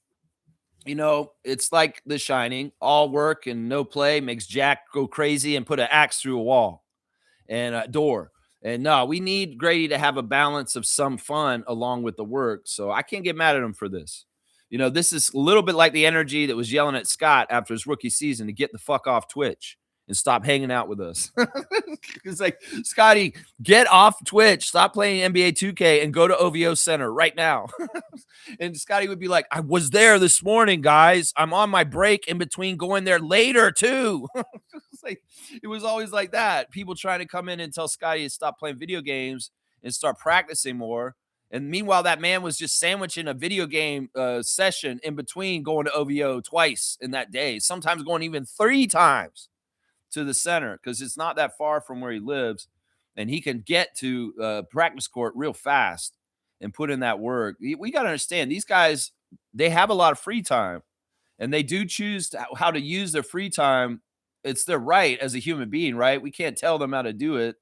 S1: you know, it's like The Shining. All work and no play makes Jack go crazy and put an axe through a wall and a door. And no, we need Grady to have a balance of some fun along with the work. So I can't get mad at him for this. You know, this is a little bit like the energy that was yelling at Scott after his rookie season to get the fuck off Twitch and stop hanging out with us. It's like, Scotty, get off Twitch, stop playing NBA 2K and go to OVO Center right now. And Scotty would be like, I was there this morning, guys. I'm on my break in between going there later too. It's like, it was always like that. People trying to come in and tell Scotty to stop playing video games and start practicing more. And meanwhile, that man was just sandwiching a video game session in between going to OVO twice in that day, sometimes going even 3 times to the center because it's not that far from where he lives. And he can get to practice court real fast and put in that work. We got to understand these guys, they have a lot of free time and they do choose how to use their free time. It's their right as a human being, right? We can't tell them how to do it.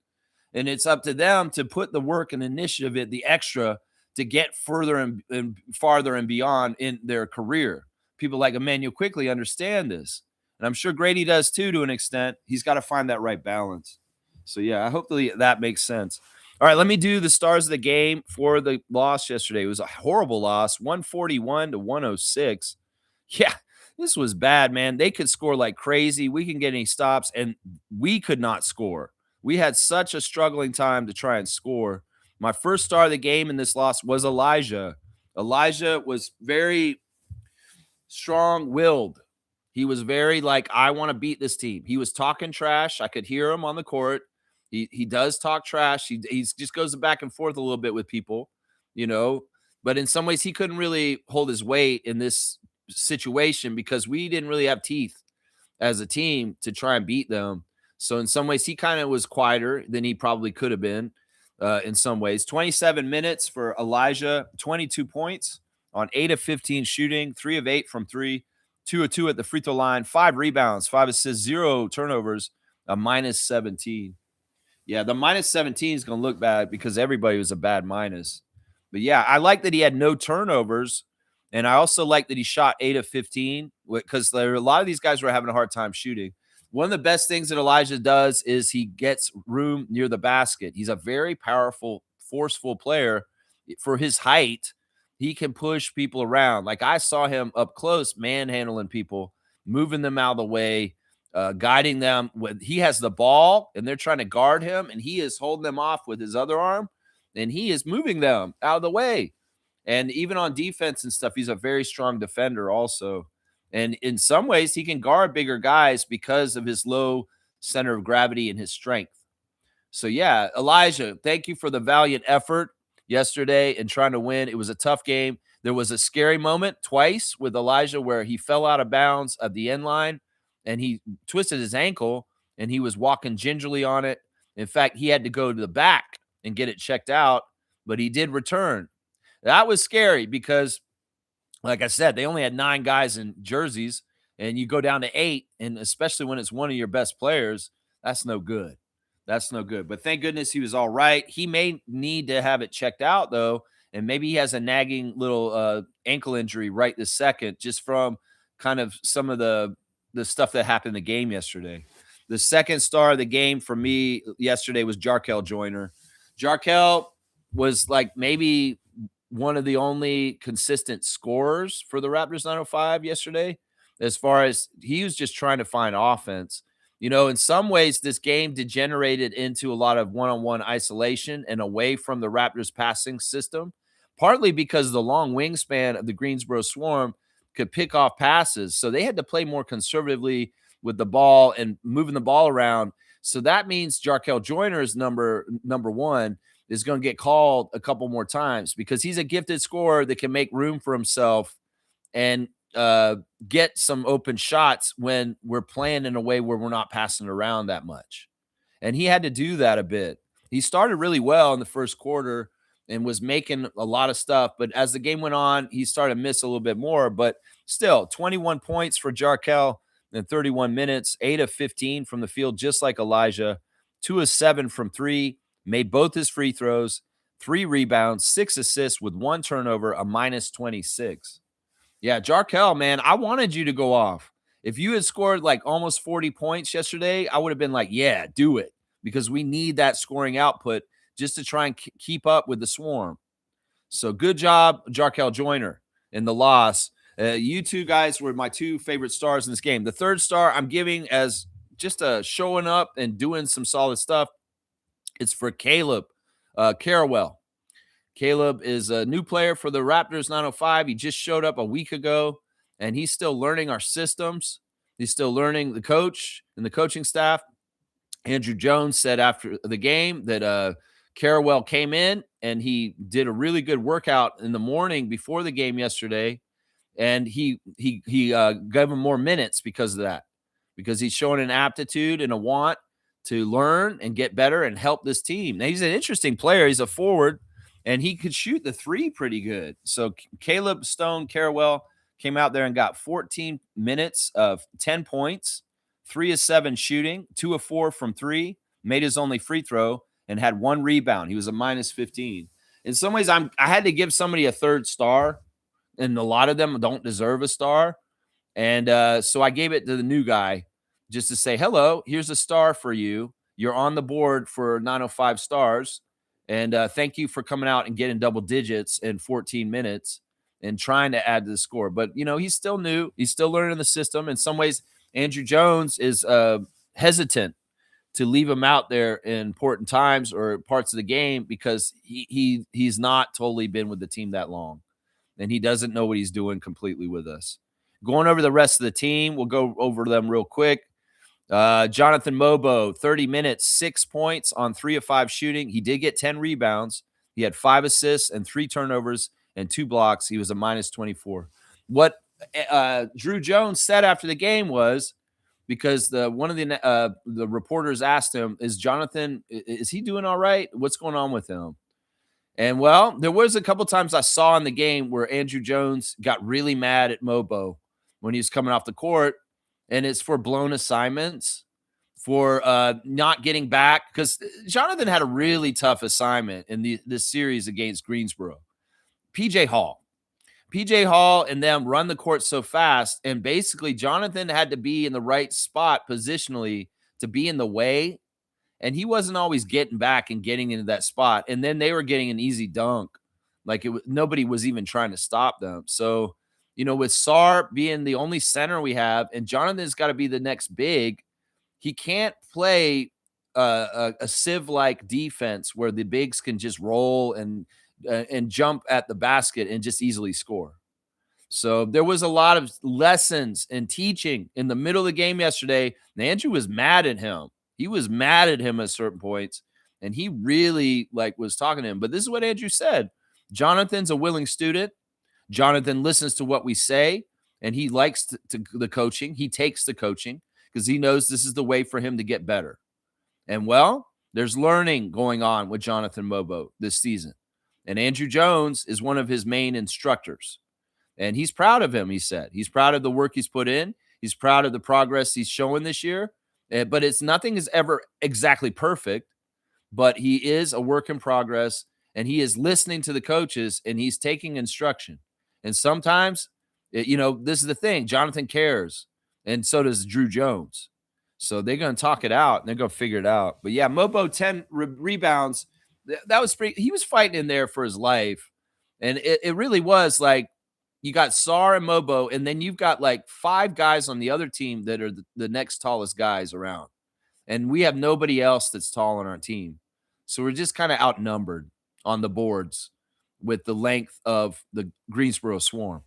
S1: And it's up to them to put the work and initiative in the extra to get further and farther and beyond in their career. People like Emmanuel quickly understand this. And I'm sure Grady does too, to an extent. He's got to find that right balance. So, yeah, hopefully that makes sense. All right, let me do the stars of the game for the loss yesterday. It was a horrible loss, 141-106. Yeah, this was bad, man. They could score like crazy. We can get any stops, and we could not score. We had such a struggling time to try and score. My first star of the game in this loss was Elijah. Elijah was very strong-willed. He was very like, I want to beat this team. He was talking trash. I could hear him on the court. He does talk trash. He just goes back and forth a little bit with people, you know. But in some ways, he couldn't really hold his weight in this situation because we didn't really have teeth as a team to try and beat them. So in some ways, he kind of was quieter than he probably could have been in some ways. 27 minutes for Elijah, 22 points on 8 of 15 shooting, 3 of 8 from 3, 2 of 2 at the free throw line, 5 rebounds, 5 assists, 0 turnovers, a minus 17. Yeah, the minus 17 is going to look bad because everybody was a bad minus. But yeah, I like that he had no turnovers. And I also like that he shot 8 of 15 because there are a lot of these guys were having a hard time shooting. One of the best things that Elijah does is he gets room near the basket. He's a very powerful, forceful player. For his height, he can push people around. Like I saw him up close manhandling people, moving them out of the way, guiding them. When he has the ball and they're trying to guard him, and he is holding them off with his other arm, and he is moving them out of the way. And even on defense and stuff, he's a very strong defender also. And in some ways, he can guard bigger guys because of his low center of gravity and his strength. So, yeah, Elijah, thank you for the valiant effort yesterday and trying to win. It was a tough game. There was a scary moment twice with Elijah where he fell out of bounds at the end line and he twisted his ankle and he was walking gingerly on it. In fact, he had to go to the back and get it checked out, but he did return. That was scary because, like I said, they only had 9 guys in jerseys, and you go down to 8, and especially when it's one of your best players, that's no good. That's no good. But thank goodness he was all right. He may need to have it checked out, though, and maybe he has a nagging little ankle injury right this second just from kind of some of the stuff that happened in the game yesterday. The second star of the game for me yesterday was Jarkel Joyner. Jarkel was like maybe one of the only consistent scorers for the Raptors 905 yesterday, as far as he was just trying to find offense. You know, in some ways, this game degenerated into a lot of one-on-one isolation and away from the Raptors passing system, partly because the long wingspan of the Greensboro Swarm could pick off passes. So they had to play more conservatively with the ball and moving the ball around. So that means Jarkel Joyner's number one is going to get called a couple more times because he's a gifted scorer that can make room for himself and get some open shots when we're playing in a way where we're not passing around that much. And he had to do that a bit. He started really well in the first quarter and was making a lot of stuff. But as the game went on, he started to miss a little bit more. But still, 21 points for Jarkel in 31 minutes, 8 of 15 from the field, just like Elijah, 2 of 7 from 3, made both his free throws, 3 rebounds, 6 assists with 1 turnover, a minus 26. Yeah, Jarkel, man, I wanted you to go off. If you had scored like almost 40 points yesterday, I would have been like, yeah, do it, because we need that scoring output just to try and keep up with the Swarm. So good job, Jarkel Joyner, in the loss. You two guys were my 2 favorite stars in this game. The third star I'm giving as just showing up and doing some solid stuff. It's for Caleb Carrawell. Caleb is a new player for the Raptors 905. He just showed up a week ago, and he's still learning our systems. He's still learning the coach and the coaching staff. Andrew Jones said after the game that Carrawell came in, and he did a really good workout in the morning before the game yesterday, and he gave him more minutes because of that, because he's showing an aptitude and a want to learn and get better and help this team. Now, he's an interesting player. He's a forward, and he could shoot the 3 pretty good. So Caleb Stone Carrawell came out there and got 14 minutes of 10 points, 3 of 7 shooting, 2 of 4 from 3, made his only free throw, and had 1 rebound. He was a minus 15. In some ways, I had to give somebody a third star, and a lot of them don't deserve a star. And so I gave it to the new guy just to say, hello, here's a star for you. You're on the board for 905 stars. And thank you for coming out and getting double digits in 14 minutes and trying to add to the score. But, you know, he's still new. He's still learning the system. In some ways, Andrew Jones is hesitant to leave him out there in important times or parts of the game because he's not totally been with the team that long. And he doesn't know what he's doing completely with us. Going over the rest of the team, we'll go over them real quick. Jonathan Mobo, 30 minutes, 6 points on 3 of 5 shooting. He did get 10 rebounds. He had 5 assists and 3 turnovers and 2 blocks. He was a minus 24. What Drew Jones said after the game was, because one of the reporters asked him, is he doing all right? What's going on with him? And, well, there was a couple times I saw in the game where Andrew Jones got really mad at Mobo when he was coming off the court, and it's for blown assignments, for not getting back, because Jonathan had a really tough assignment in this series against Greensboro. PJ Hall and them run the court so fast, and basically Jonathan had to be in the right spot positionally to be in the way, and he wasn't always getting back and getting into that spot. And then they were getting an easy dunk, like nobody was even trying to stop them. So, with Sar being the only center we have, and Jonathan's got to be the next big, he can't play a sieve-like defense where the bigs can just roll and jump at the basket and just easily score. So there was a lot of lessons and teaching in the middle of the game yesterday. And Andrew was mad at him. He was mad at him at certain points, and he really was talking to him. But this is what Andrew said. Jonathan's a willing student. Jonathan listens to what we say, and he likes the coaching. He takes the coaching because he knows this is the way for him to get better. And, there's learning going on with Jonathan Mobo this season. And Andrew Jones is one of his main instructors. And he's proud of him, he said. He's proud of the work he's put in. He's proud of the progress he's showing this year. But nothing is ever exactly perfect. But he is a work in progress, and he is listening to the coaches, and he's taking instruction. And sometimes, this is the thing. Jonathan cares, and so does Drew Jones. So they're going to talk it out, and they're going to figure it out. But, yeah, Mobo, 10 rebounds. That was he was fighting in there for his life. And it really was like, you got Sar and Mobo, and then you've got 5 guys on the other team that are the next tallest guys around. And we have nobody else that's tall on our team. So we're just kind of outnumbered on the boards with the length of the Greensboro Swarm.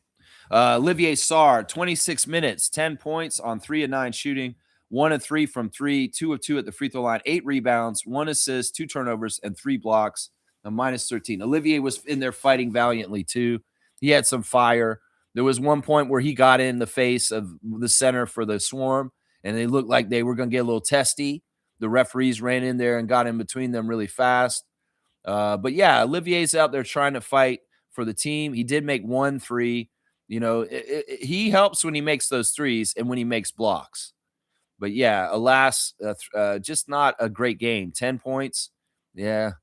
S1: Olivier Sarr, 26 minutes, 10 points on 3 of 9 shooting, 1 of 3 from 3, 2 of 2 at the free throw line, 8 rebounds, 1 assist, 2 turnovers, and 3 blocks, a -13. Olivier was in there fighting valiantly too. He had some fire. There was one point where he got in the face of the center for the Swarm, and they looked like they were going to get a little testy. The referees ran in there and got in between them really fast. But, yeah, Olivier's out there trying to fight for the team. He did make 1 3. He helps when he makes those threes and when he makes blocks. But, yeah, alas, just not a great game. 10 points. Yeah,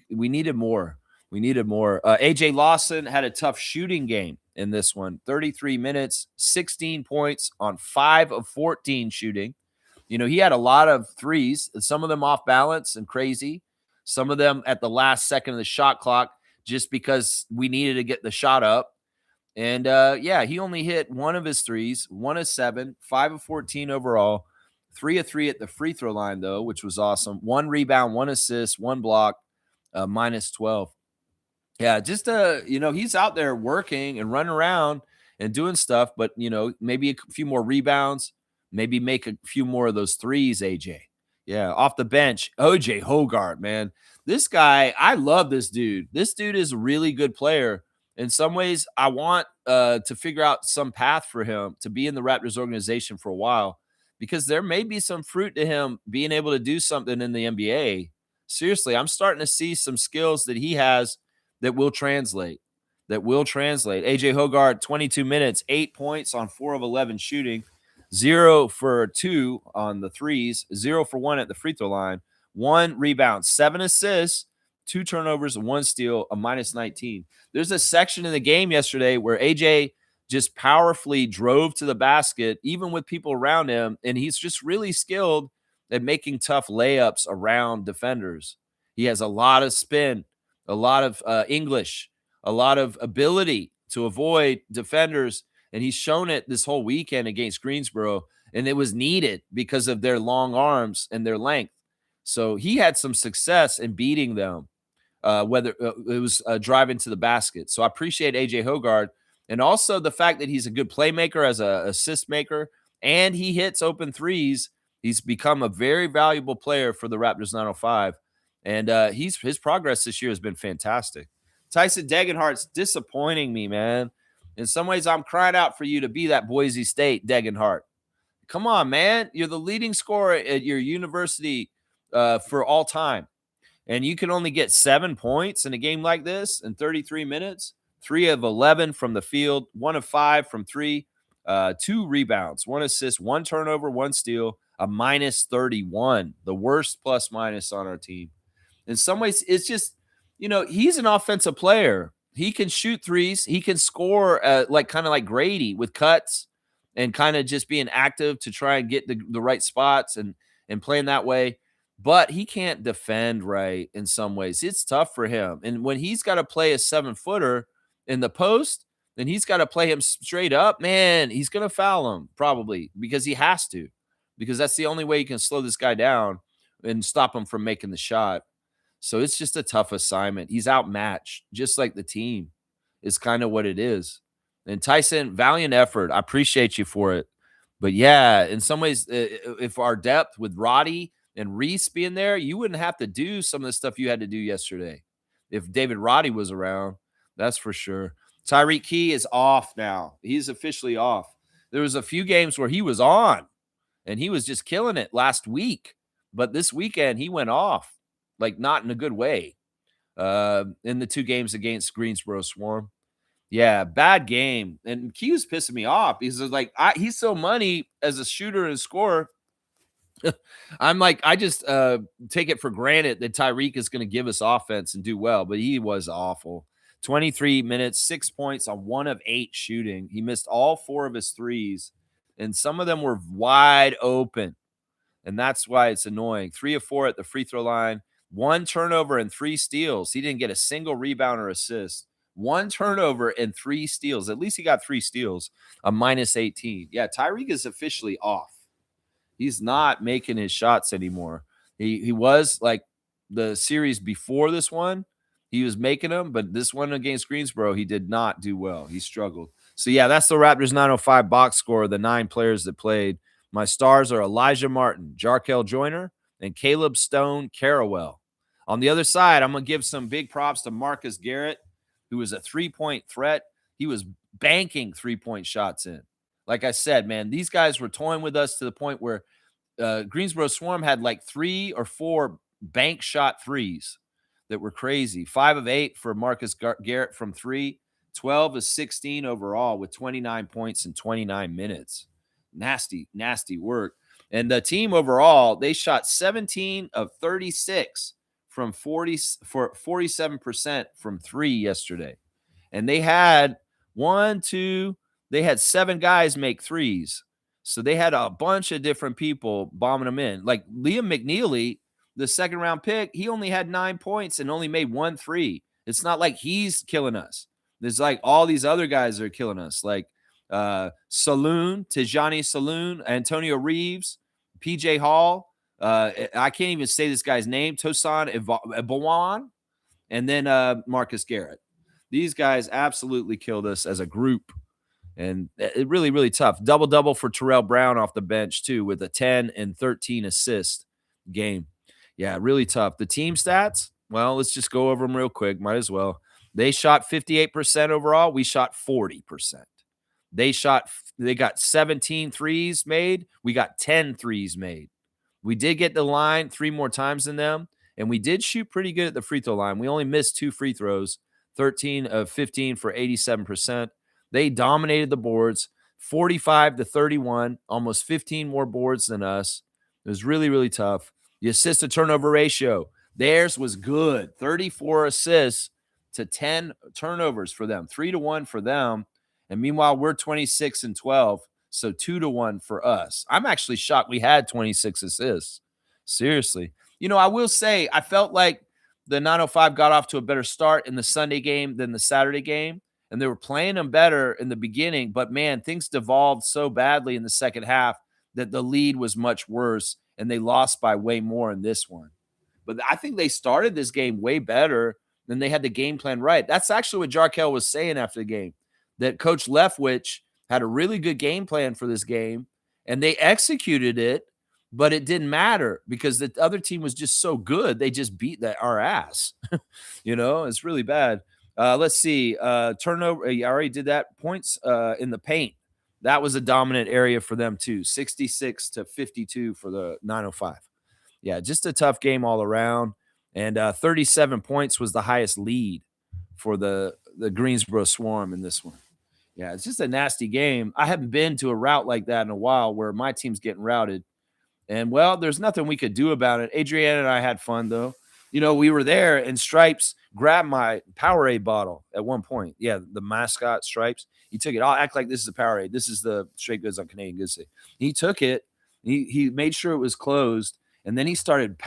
S1: we needed more. AJ Lawson had a tough shooting game in this one. 33 minutes, 16 points on 5 of 14 shooting. He had a lot of threes, some of them off balance and crazy, some of them at the last second of the shot clock just because we needed to get the shot up. And, he only hit 1 of his threes, 1 of 7, 5 of 14 overall, 3 of 3 at the free throw line, though, which was awesome. 1 rebound, 1 assist, 1 block, -12. Yeah, just he's out there working and running around and doing stuff, but maybe a few more rebounds, maybe make a few more of those threes, AJ. Yeah, off the bench, OJ Hogart, man. This guy, I love this dude. This dude is a really good player. In some ways, I want to figure out some path for him to be in the Raptors organization for a while, because there may be some fruit to him being able to do something in the NBA. Seriously, I'm starting to see some skills that he has that will translate. AJ Hogart, 22 minutes, 8 points on 4 of 11 shooting, 0 for 2 on the threes, 0 for 1 at the free throw line, 1 rebound, 7 assists, 2 turnovers, 1 steal, a -19. There's a section in the game yesterday where AJ just powerfully drove to the basket, even with people around him, and he's just really skilled at making tough layups around defenders. He has a lot of spin, a lot of English, a lot of ability to avoid defenders, and he's shown it this whole weekend against Greensboro, and it was needed because of their long arms and their length. So he had some success in beating them, whether it was driving to the basket. So I appreciate AJ Hogart, and also the fact that he's a good playmaker as an assist maker, and he hits open threes. He's become a very valuable player for the Raptors 905. And his progress this year has been fantastic. Tyson Degenhart's disappointing me, man. In some ways, I'm crying out for you to be that Boise State Degenhart. Come on, man. You're the leading scorer at your university for all time. And you can only get 7 points in a game like this in 33 minutes. 3 of 11 from the field, 1 of 5 from 3, 2 rebounds, 1 assist, 1 turnover, 1 steal, a -31, the worst plus minus on our team. In some ways, it's just, he's an offensive player. He can shoot threes. He can score like kind of like Grady with cuts and kind of just being active to try and get the right spots and playing that way. But he can't defend right in some ways. It's tough for him. And when he's got to play a 7-footer in the post, then he's got to play him straight up. Man, he's going to foul him probably because he has to, because that's the only way you can slow this guy down and stop him from making the shot. So it's just a tough assignment. He's outmatched, just like the team is kind of what it is. And Tyson, valiant effort. I appreciate you for it. But yeah, in some ways, if our depth with Roddy and Reese being there, you wouldn't have to do some of the stuff you had to do yesterday. If David Roddy was around, that's for sure. Tyreek Key is off now. He's officially off. There was a few games where he was on and he was just killing it last week. But this weekend, he went off, like not in a good way, in the 2 games against Greensboro Swarm. Yeah, bad game. And Key was pissing me off. He's like, he's so money as a shooter and scorer. I'm like, I just take it for granted that Tyreek is going to give us offense and do well, but he was awful. 23 minutes, 6 points on 1 of 8 shooting. He missed all 4 of his threes, and some of them were wide open, and that's why it's annoying. 3 of 4 at the free throw line, 1 turnover and 3 steals. He didn't get a single rebound or assist. 1 turnover and 3 steals. At least he got 3 steals, a -18. Yeah, Tyreek is officially off. He's not making his shots anymore. He was like the series before this one, he was making them, but this one against Greensboro, he did not do well. He struggled. So yeah, that's the Raptors 905 box score, the 9 players that played. My stars are Elijah Martin, Jarkel Joyner, and Caleb Stone Carawell. On the other side, I'm going to give some big props to Marcus Garrett, who was a 3-point threat. He was banking 3-point shots in. Like I said, man, these guys were toying with us to the point where Greensboro Swarm had like 3 or 4 bank shot threes that were crazy. 5 of 8 for Marcus Garrett from 3, 12 of 16 overall with 29 points in 29 minutes. Nasty, nasty work. And the team overall, they shot 17 of 36 from 47% from 3 yesterday. And they had 7 guys make threes. So they had a bunch of different people bombing them in. Like Liam McNeely, the 2nd round pick, he only had 9 points and only made 1 3. It's not like he's killing us. There's like all these other guys that are killing us, like Tijani Saloon, Antonio Reeves, PJ Hall. I can't even say this guy's name, Tosan Ebawan, and then Marcus Garrett. These guys absolutely killed us as a group. And it really, really tough. Double-double for Terrell Brown off the bench, too, with a 10 and 13 assist game. Yeah, really tough. The team stats, well, let's just go over them real quick. Might as well. They shot 58% overall. We shot 40%. They got 17 threes made. We got 10 threes made. We did get the line 3 more times than them, and we did shoot pretty good at the free throw line. We only missed 2 free throws, 13 of 15 for 87%. They dominated the boards, 45-31, almost 15 more boards than us. It was really, really tough. The assist to turnover ratio, theirs was good, 34 assists to 10 turnovers for them, 3-1 for them. And meanwhile, we're 26 and 12, so 2-1 for us. I'm actually shocked we had 26 assists. Seriously. I will say I felt like the 905 got off to a better start in the Sunday game than the Saturday game. And they were playing them better in the beginning, but man, things devolved so badly in the second half that the lead was much worse, and they lost by way more in this one. But I think they started this game way better than they had the game plan right. That's actually what Jarkel was saying after the game, that Coach Leftwich had a really good game plan for this game, and they executed it, but it didn't matter because the other team was just so good. They just beat our ass. It's really bad. Let's see. Turnover. I already did that. Points in the paint. That was a dominant area for them too. 66-52 for the 905. Yeah, just a tough game all around. And 37 points was the highest lead for the Greensboro Swarm in this one. Yeah, it's just a nasty game. I haven't been to a route like that in a while where my team's getting routed. And well, there's nothing we could do about it. Adriana and I had fun though. We were there and Stripes grabbed my Powerade bottle at one point. Yeah, the mascot Stripes. He took it. I'll act like this is a Powerade. This is the straight goods on Canadian Goods Day. He took it. He made sure it was closed, and then he started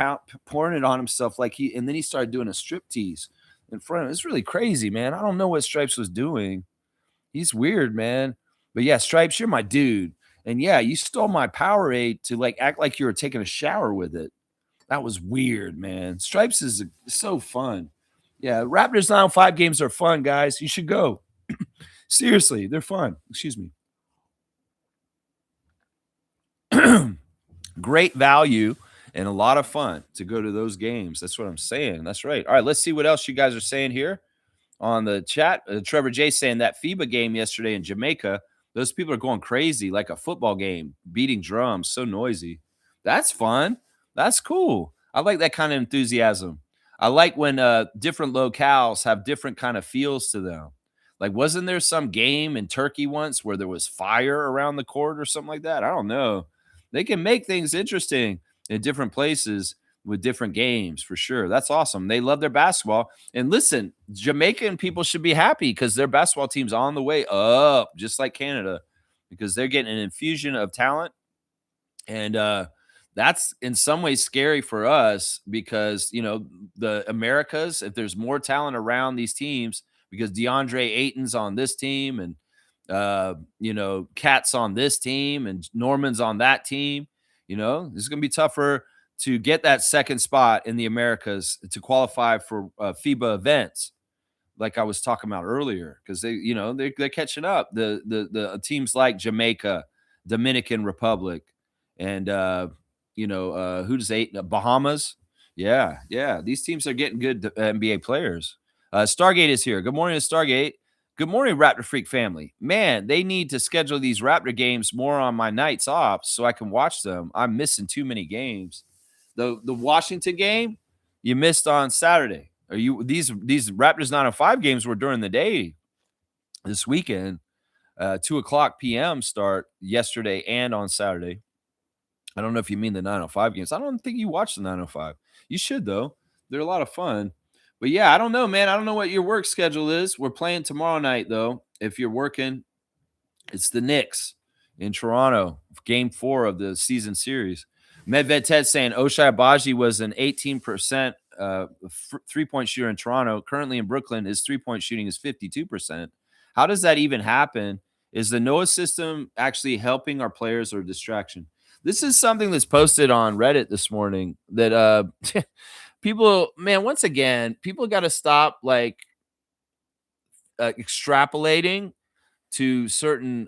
S1: pouring it on himself and then he started doing a strip tease in front of him. It's really crazy, man. I don't know what Stripes was doing. He's weird, man. But yeah, Stripes, you're my dude. And yeah, you stole my Powerade to act like you were taking a shower with it. That was weird, man. Stripes is so fun. Yeah, Raptors 905 games are fun, guys. You should go. Seriously, they're fun. Excuse me. Great value and a lot of fun to go to those games. That's what I'm saying. That's right. All right, let's see what else you guys are saying here on the chat. Trevor J saying that FIBA game yesterday in Jamaica, those people are going crazy like a football game, beating drums, so noisy. That's fun. That's cool. I like that kind of enthusiasm. I like when different locales have different kind of feels to them. Like, wasn't there some game in Turkey once where there was fire around the court or something like that? I don't know. They can make things interesting in different places with different games for sure. That's awesome. They love their basketball. And listen, Jamaican people should be happy because their basketball team's on the way up, just like Canada, because they're getting an infusion of talent. And that's in some ways scary for us because, the Americas, if there's more talent around these teams, because DeAndre Ayton's on this team and, Cat's on this team and Norman's on that team, this is going to be tougher to get that second spot in the Americas to qualify for FIBA events, like I was talking about earlier, because they're catching up. The teams like Jamaica, Dominican Republic, and who does Bahamas? Yeah. These teams are getting good NBA players. Stargate is here. Good morning, Stargate. Good morning, Raptor Freak family. Man, they need to schedule these Raptor games more on my nights off so I can watch them. I'm missing too many games. The Washington game you missed on Saturday. Are you these Raptors 905 games were during the day this weekend, 2:00 p.m. start yesterday and on Saturday. I don't know if you mean the 905 games. I don't think you watch the 905. You should though. They're a lot of fun. But yeah, I don't know, man. I don't know what your work schedule is. We're playing tomorrow night though. If you're working, it's the Knicks in Toronto, game 4 of the season series. Medved Ted saying Ochai Agbaji was an 18% three-point shooter in Toronto. Currently in Brooklyn, his three-point shooting is 52%. How does that even happen? Is the Noah system actually helping our players or a distraction? This is something that's posted on Reddit this morning that people, man, once again, people got to stop extrapolating to certain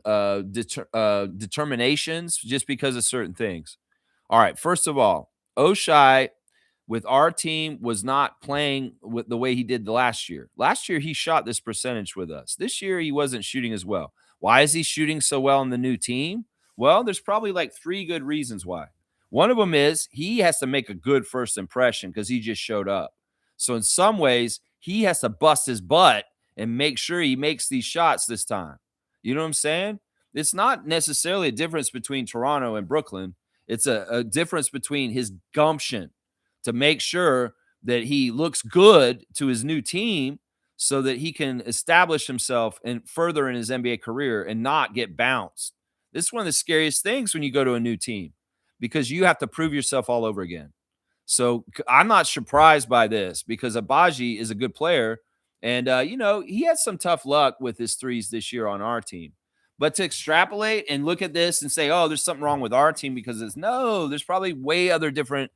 S1: determinations just because of certain things. All right, first of all, Ochai with our team was not playing with the way he did the last year. Last year, he shot this percentage with us. This year, he wasn't shooting as well. Why is he shooting so well in the new team? Well, there's probably 3 good reasons why. One of them is he has to make a good first impression because he just showed up. So in some ways, he has to bust his butt and make sure he makes these shots this time. You know what I'm saying? It's not necessarily a difference between Toronto and Brooklyn. It's a difference between his gumption to make sure that he looks good to his new team so that he can establish himself and further in his NBA career and not get bounced. This is one of the scariest things when you go to a new team because you have to prove yourself all over again. So I'm not surprised by this because Agbaji is a good player. And, he had some tough luck with his threes this year on our team. But to extrapolate and look at this and say, oh, there's something wrong with our team because there's probably way other different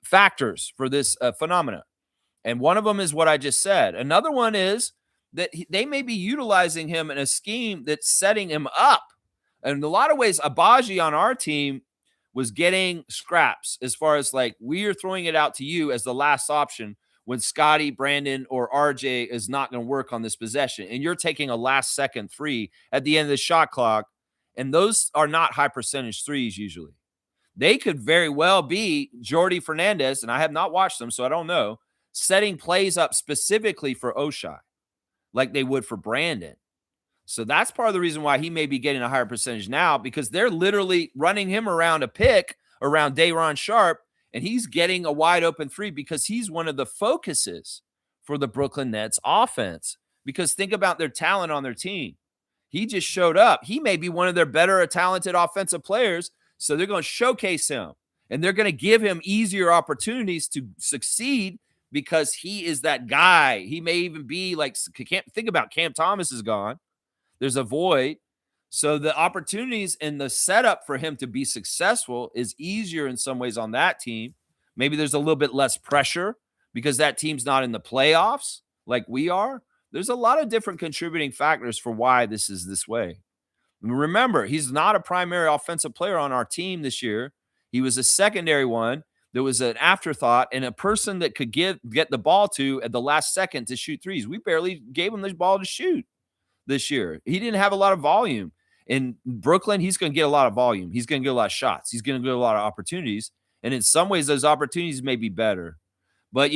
S1: factors for this phenomena. And one of them is what I just said. Another one is that they may be utilizing him in a scheme that's setting him up. And in a lot of ways, Agbaji on our team was getting scraps as far as we are throwing it out to you as the last option when Scotty, Brandon, or RJ is not going to work on this possession. And you're taking a last second 3 at the end of the shot clock. And those are not high percentage threes usually. They could very well be Jordy Fernandez, and I have not watched them, so I don't know, setting plays up specifically for Ochai like they would for Brandon. So that's part of the reason why he may be getting a higher percentage now because they're literally running him around a pick around Day'Ron Sharpe, and he's getting a wide open three because he's one of the focuses for the Brooklyn Nets offense. Because think about their talent on their team. He just showed up. He may be one of their better talented offensive players, so they're going to showcase him, and they're going to give him easier opportunities to succeed because he is that guy. He may even be like, can't think about Cam Thomas is gone. There's a void. So the opportunities and the setup for him to be successful is easier in some ways on that team. Maybe there's a little bit less pressure because that team's not in the playoffs like we are. There's a lot of different contributing factors for why this is this way. Remember, he's not a primary offensive player on our team this year. He was a secondary one. There was an afterthought and a person that could get the ball to at the last second to shoot threes. We barely gave him the ball to shoot this year. He didn't have a lot of volume. In Brooklyn, he's going to get a lot of volume. He's going to get a lot of shots. He's going to get a lot of opportunities. And in some ways, those opportunities may be better. But,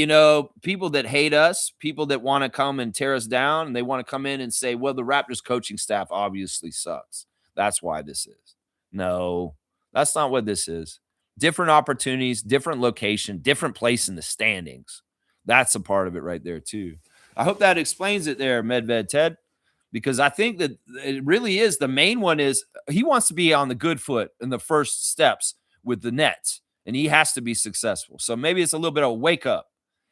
S1: people that hate us, people that want to come and tear us down, and they want to come in and say, well, the Raptors coaching staff obviously sucks. That's why this is. No, that's not what this is. Different opportunities, different location, different place in the standings. That's a part of it right there, too. I hope that explains it there, Medved Ted, because I think that it really is. The main one is he wants to be on the good foot in the first steps with the Nets, and he has to be successful. So maybe it's a little bit of a wake up,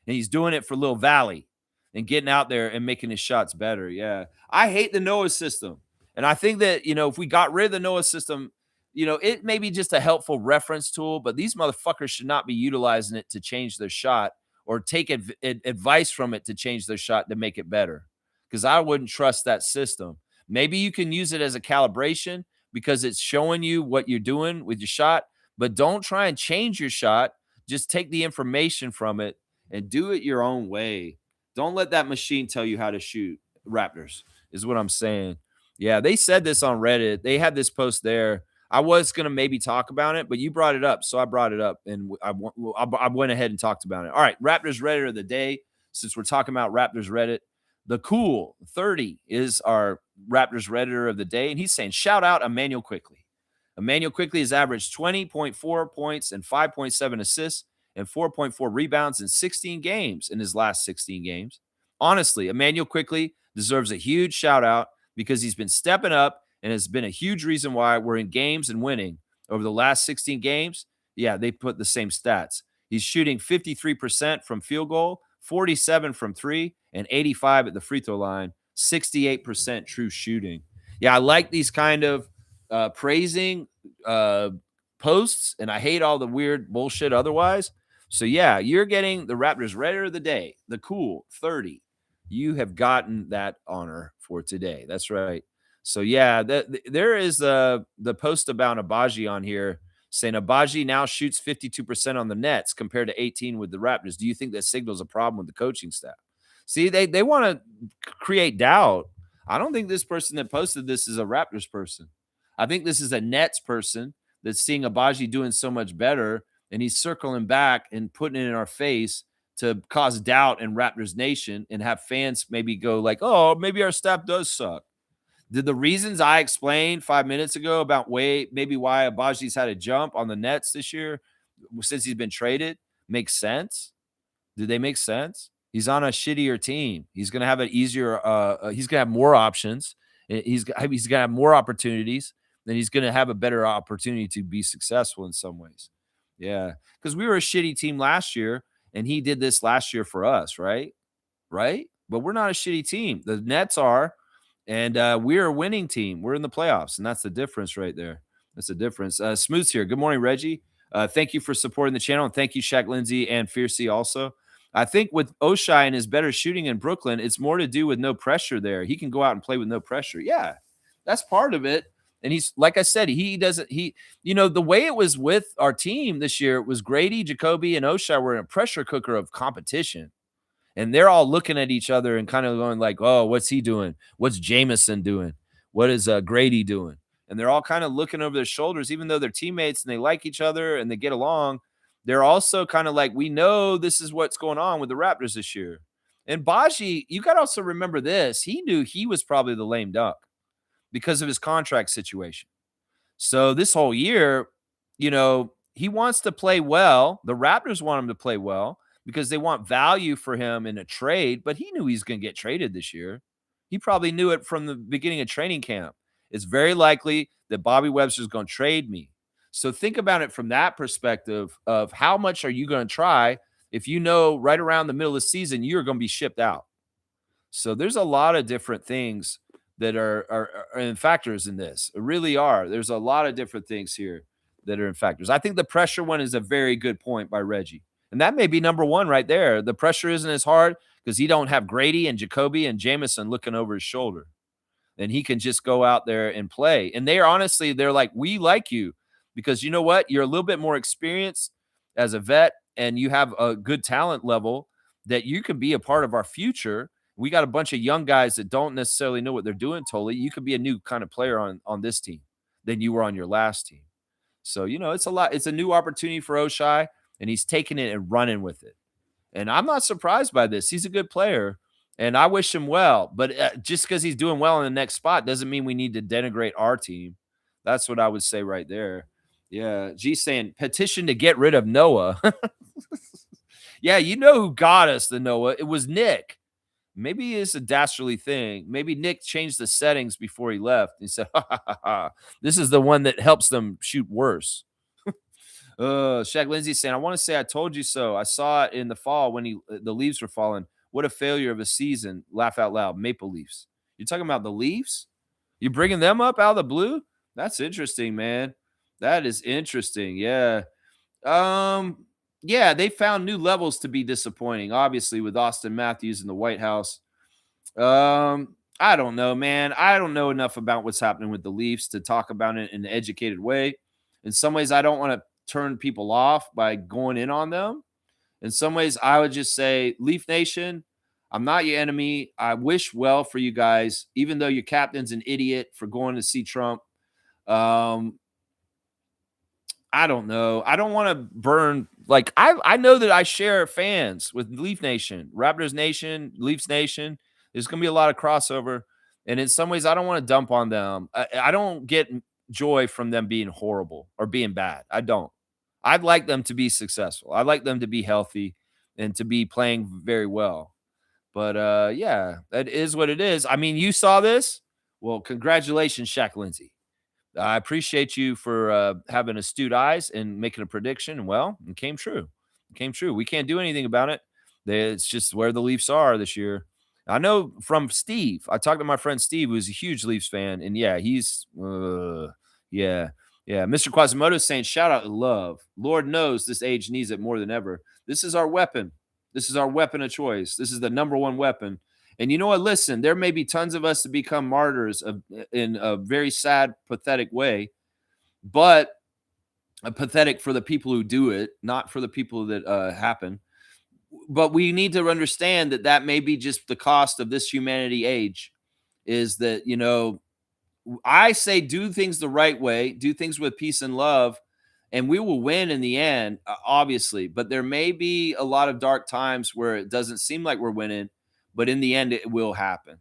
S1: and he's doing it for Lil Valley and getting out there and making his shots better. Yeah. I hate the Noah system. And I think that, if we got rid of the Noah system, it may be just a helpful reference tool, but these motherfuckers should not be utilizing it to change their shot or take advice from it to change their shot to make it better. Because I wouldn't trust that system. Maybe you can use it as a calibration because it's showing you what you're doing with your shot, but don't try and change your shot. Just take the information from it and do it your own way. Don't let that machine tell you how to shoot, Raptors, is what I'm saying. Yeah, they said this on Reddit. They had this post there. I was going to maybe talk about it, but you brought it up, so I brought it up, and I went ahead and talked about it. All right, Raptors Reddit of the day, since we're talking about Raptors Reddit. The Cool 30 is our Raptors Redditor of the day, and he's saying, shout out Emmanuel Quickley. Emmanuel Quickley has averaged 20.4 points and 5.7 assists and 4.4 rebounds in 16 games in his last 16 games. Honestly, Emmanuel Quickley deserves a huge shout out because he's been stepping up and has been a huge reason why we're in games and winning. Over the last 16 games, yeah, they put the same stats. He's shooting 53% from field goal, 47 from three, and 85 at the free throw line, 68% true shooting. Yeah, I like these kind of praising posts, and I hate all the weird bullshit otherwise. So, yeah, you're getting the Raptors Redditor of the day, the Cool 30. You have gotten that honor for today. That's right. So, yeah, there is the post about Abaji on here saying Abaji now shoots 52% on the Nets compared to 18 with the Raptors. Do you think that signals a problem with the coaching staff? See, they want to create doubt. I don't think this person that posted this is a Raptors person. I think this is a Nets person that's seeing Abaji doing so much better, and he's circling back and putting it in our face to cause doubt in Raptors Nation and have fans maybe go like, oh, maybe our staff does suck. Did the reasons I explained 5 minutes ago about maybe why Abaji's had a jump on the Nets this year since he's been traded make sense? Did they make sense? He's on a shittier team. He's going to have an easier he's going to have more options. He's going to have more opportunities. Then he's going to have a better opportunity to be successful in some ways. Yeah, because we were a shitty team last year, and he did this last year for us, right? Right? But we're not a shitty team. The Nets are. And we're a winning team. We're in the playoffs, and that's the difference right there. That's the difference. Smooth's here. Good morning, Reggie. Thank you for supporting the channel, and thank you, Shaq Lindsay and Fiercey also. I think with Oshai and his better shooting in Brooklyn, it's more to do with no pressure there. He can go out and play with no pressure. Yeah, that's part of it. And he's, like I said, the way it was with our team this year, it was Grady, Jacoby, and Oshai were in a pressure cooker of competition. And they're all looking at each other and kind of going like, oh, what's he doing? What's Jameson doing? What is Grady doing? And they're all kind of looking over their shoulders, even though they're teammates and they like each other and they get along. They're also kind of like, we know this is what's going on with the Raptors this year. And Baji, you got to also remember this. He knew he was probably the lame duck because of his contract situation. So this whole year, he wants to play well. The Raptors want him to play well because they want value for him in a trade, but he knew he's going to get traded this year. He probably knew it from the beginning of training camp. It's very likely that Bobby Webster's going to trade me. So think about it from that perspective of how much are you going to try if you know right around the middle of the season you're going to be shipped out. So there's a lot of different things that are in factors in this. It really are. There's a lot of different things here that are in factors. I think the pressure one is a very good point by Reggie. And that may be number one right there. The pressure isn't as hard because he don't have Grady and Jacoby and Jameson looking over his shoulder. And he can just go out there and play. And they're like, we like you because you know what? You're a little bit more experienced as a vet and you have a good talent level that you can be a part of our future. We got a bunch of young guys that don't necessarily know what they're doing totally. You could be a new kind of player on this team than you were on your last team. So, it's a lot. It's a new opportunity for Oshai, and he's taking it and running with it. And I'm not surprised by this. He's a good player, and I wish him well. But just because he's doing well in the next spot doesn't mean we need to denigrate our team. That's what I would say right there. Yeah, G saying petition to get rid of Noah. Yeah, you know who got us the Noah? It was Nick. Maybe it's a dastardly thing. Maybe Nick changed the settings before he left. He said, ha, ha, ha, ha. This is the one that helps them shoot worse. Shaq Lindsay saying, I want to say I told you so. I saw it in the fall when the leaves were falling. What a failure of a season. Laugh out loud. Maple Leafs. You're talking about the Leafs? You bringing them up out of the blue? That's interesting, man. That is interesting. Yeah. Yeah, they found new levels to be disappointing, obviously, with Austin Matthews in the White House. I don't know, man. I don't know enough about what's happening with the Leafs to talk about it in an educated way. In some ways, I don't want to turn people off by going in on them. In some ways, I would just say, Leaf Nation, I'm not your enemy. I wish well for you guys, even though your captain's an idiot for going to see Trump. I don't know. I don't want to burn. Like, I know that I share fans with Leaf Nation, Raptors Nation, Leafs Nation. There's going to be a lot of crossover. And in some ways, I don't want to dump on them. I don't get joy from them being horrible or being bad. I don't. I'd like them to be successful. I'd like them to be healthy and to be playing very well. But yeah, that is what it is. I mean, you saw this. Well, congratulations, Shaq Lindsay. I appreciate you for having astute eyes and making a prediction. Well, it came true. It came true. We can't do anything about it. It's just where the Leafs are this year. I know from Steve. I talked to my friend Steve, who's a huge Leafs fan, and yeah, yeah. Mr. Quasimodo is saying, shout out to love. Lord knows this age needs it more than ever. This is our weapon. This is our weapon of choice. This is the number one weapon. And you know what? Listen, there may be tons of us to become martyrs in a very sad, pathetic way, but pathetic for the people who do it, not for the people that happen. But we need to understand that may be just the cost of this humanity age is that, I say do things the right way, do things with peace and love, and we will win in the end, obviously. But there may be a lot of dark times where it doesn't seem like we're winning, but in the end, it will happen.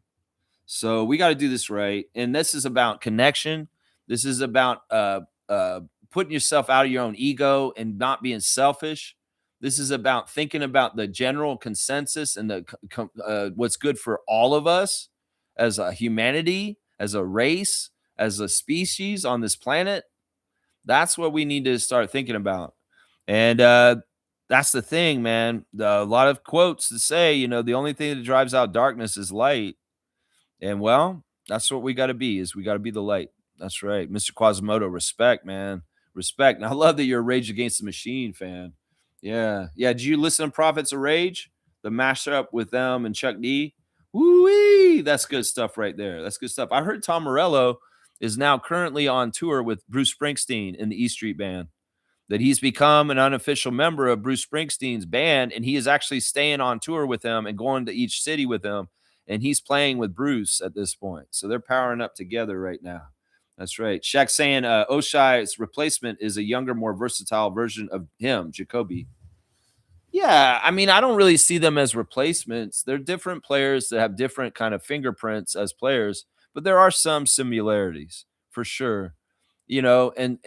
S1: So we got to do this right. And this is about connection. This is about putting yourself out of your own ego and not being selfish. This is about thinking about the general consensus and what's good for all of us as a humanity, as a race, as a species on this planet. That's what we need to start thinking about. And that's the thing, man. A lot of quotes that say, the only thing that drives out darkness is light. And well, that's what we got to be, is we got to be the light. That's right. Mr. Quasimodo, respect, man. Respect. And I love that you're a Rage Against the Machine fan. Yeah. Yeah. Did you listen to Prophets of Rage? The mashup with them and Chuck D? Woo-wee. That's good stuff right there. That's good stuff. I heard Tom Morello is now currently on tour with Bruce Springsteen in the E Street Band, that he's become an unofficial member of Bruce Springsteen's band, and he is actually staying on tour with him and going to each city with him, and he's playing with Bruce at this point. So they're powering up together right now. That's right. Shaq saying Oshai's replacement is a younger, more versatile version of him, Jacoby. Yeah, I mean, I don't really see them as replacements. They're different players that have different kind of fingerprints as players, but there are some similarities for sure. And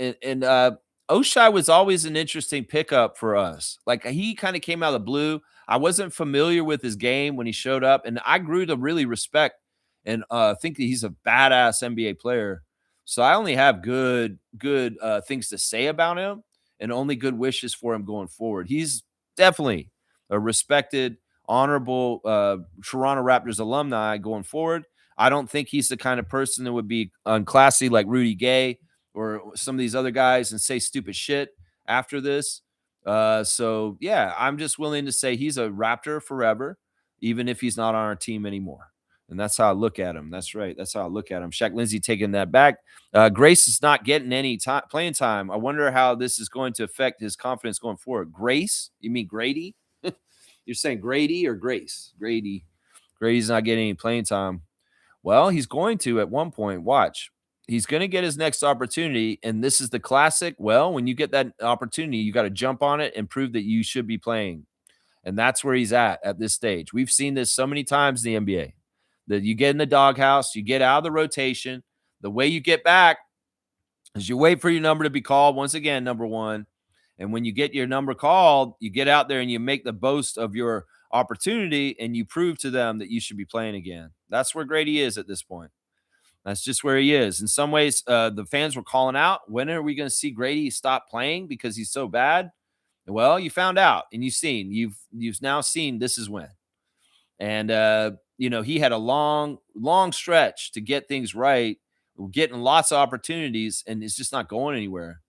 S1: Oshai was always an interesting pickup for us. Like, he kinda came out of the blue. I wasn't familiar with his game when he showed up, and I grew to really respect and, think that he's a badass NBA player. So I only have good things to say about him and only good wishes for him going forward. He's definitely a respected, honorable, Toronto Raptors alumni going forward. I don't think he's the kind of person that would be unclassy like Rudy Gay or some of these other guys and say stupid shit after this. So yeah, I'm just willing to say he's a Raptor forever, even if he's not on our team anymore. And that's how I look at him. That's right. That's how I look at him. Shaq Lindsay taking that back. Grace is not getting any playing time. I wonder how this is going to affect his confidence going forward. Grace? You mean Grady? You're saying Grady or Grace? Grady. Grady's not getting any playing time. Well, he's going to at one point. Watch. He's going to get his next opportunity. And this is the classic. Well, when you get that opportunity, you got to jump on it and prove that you should be playing. And that's where he's at this stage. We've seen this so many times in the NBA that you get in the doghouse, you get out of the rotation. The way you get back is you wait for your number to be called once again, number one. And when you get your number called, you get out there and you make the boast of your opportunity and you prove to them that you should be playing again. That's where Grady is at this point. That's just where he is. In some ways, the fans were calling out, when are we going to see Grady stop playing because he's so bad? Well, you found out and you've now seen this is when. And he had a long stretch to get things right, getting lots of opportunities, and it's just not going anywhere.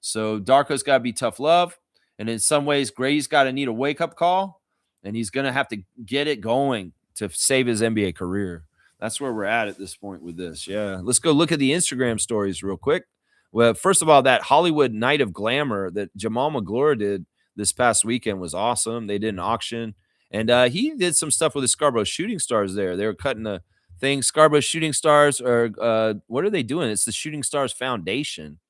S1: So Darko's got to be tough love. And in some ways, Grady's got to need a wake-up call, and he's going to have to get it going to save his NBA career. That's where we're at this point with this. Yeah. Let's go look at the Instagram stories real quick. Well, first of all, that Hollywood Night of Glamour that Jamal McGlure did this past weekend was awesome. They did an auction. And he did some stuff with the Scarborough Shooting Stars there. They were cutting the thing. Scarborough Shooting Stars are, what are they doing? It's the Shooting Stars Foundation.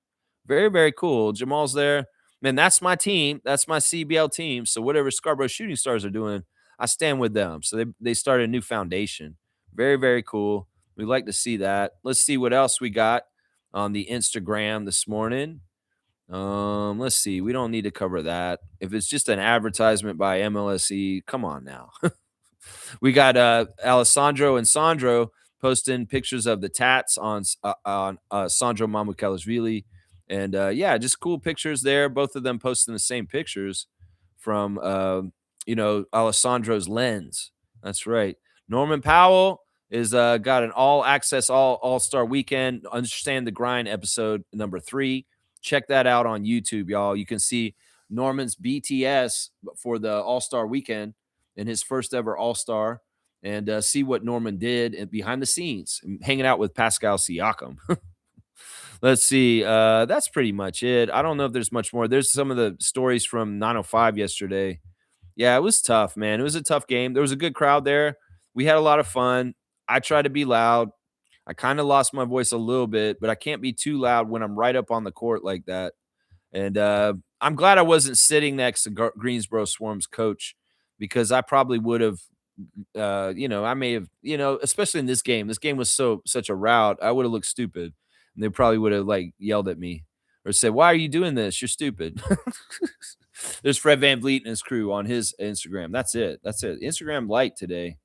S1: Very, very cool. Jamal's there. Man, that's my team. That's my CBL team. So whatever Scarborough Shooting Stars are doing, I stand with them. So they started a new foundation. Very, very cool. We like to see that. Let's see what else we got on the Instagram this morning. Let's see. We don't need to cover that. If it's just an advertisement by MLSE, come on now. We got Alessandro and Sandro posting pictures of the tats on Sandro Mamukelashvili. And yeah, just cool pictures there. Both of them posting the same pictures from Alessandro's lens. That's right. Norman Powell is got an all access all-star weekend. Understand the Grind episode number 3. Check that out on YouTube, y'all. You can see Norman's BTS for the All-Star weekend and his first ever All-Star, and see what Norman did behind the scenes, hanging out with Pascal Siakam. Let's see. That's pretty much it. I don't know if there's much more. There's some of the stories from 905 yesterday. Yeah, it was tough, man. It was a tough game. There was a good crowd there. We had a lot of fun. I tried to be loud. I kind of lost my voice a little bit, but I can't be too loud when I'm right up on the court like that. And I'm glad I wasn't sitting next to Greensboro Swarm's coach, because I probably would have, I may have, especially in this game. This game was such a rout. I would have looked stupid, and they probably would have yelled at me or said, "Why are you doing this? You're stupid." There's Fred VanVleet and his crew on his Instagram. That's it. Instagram light today.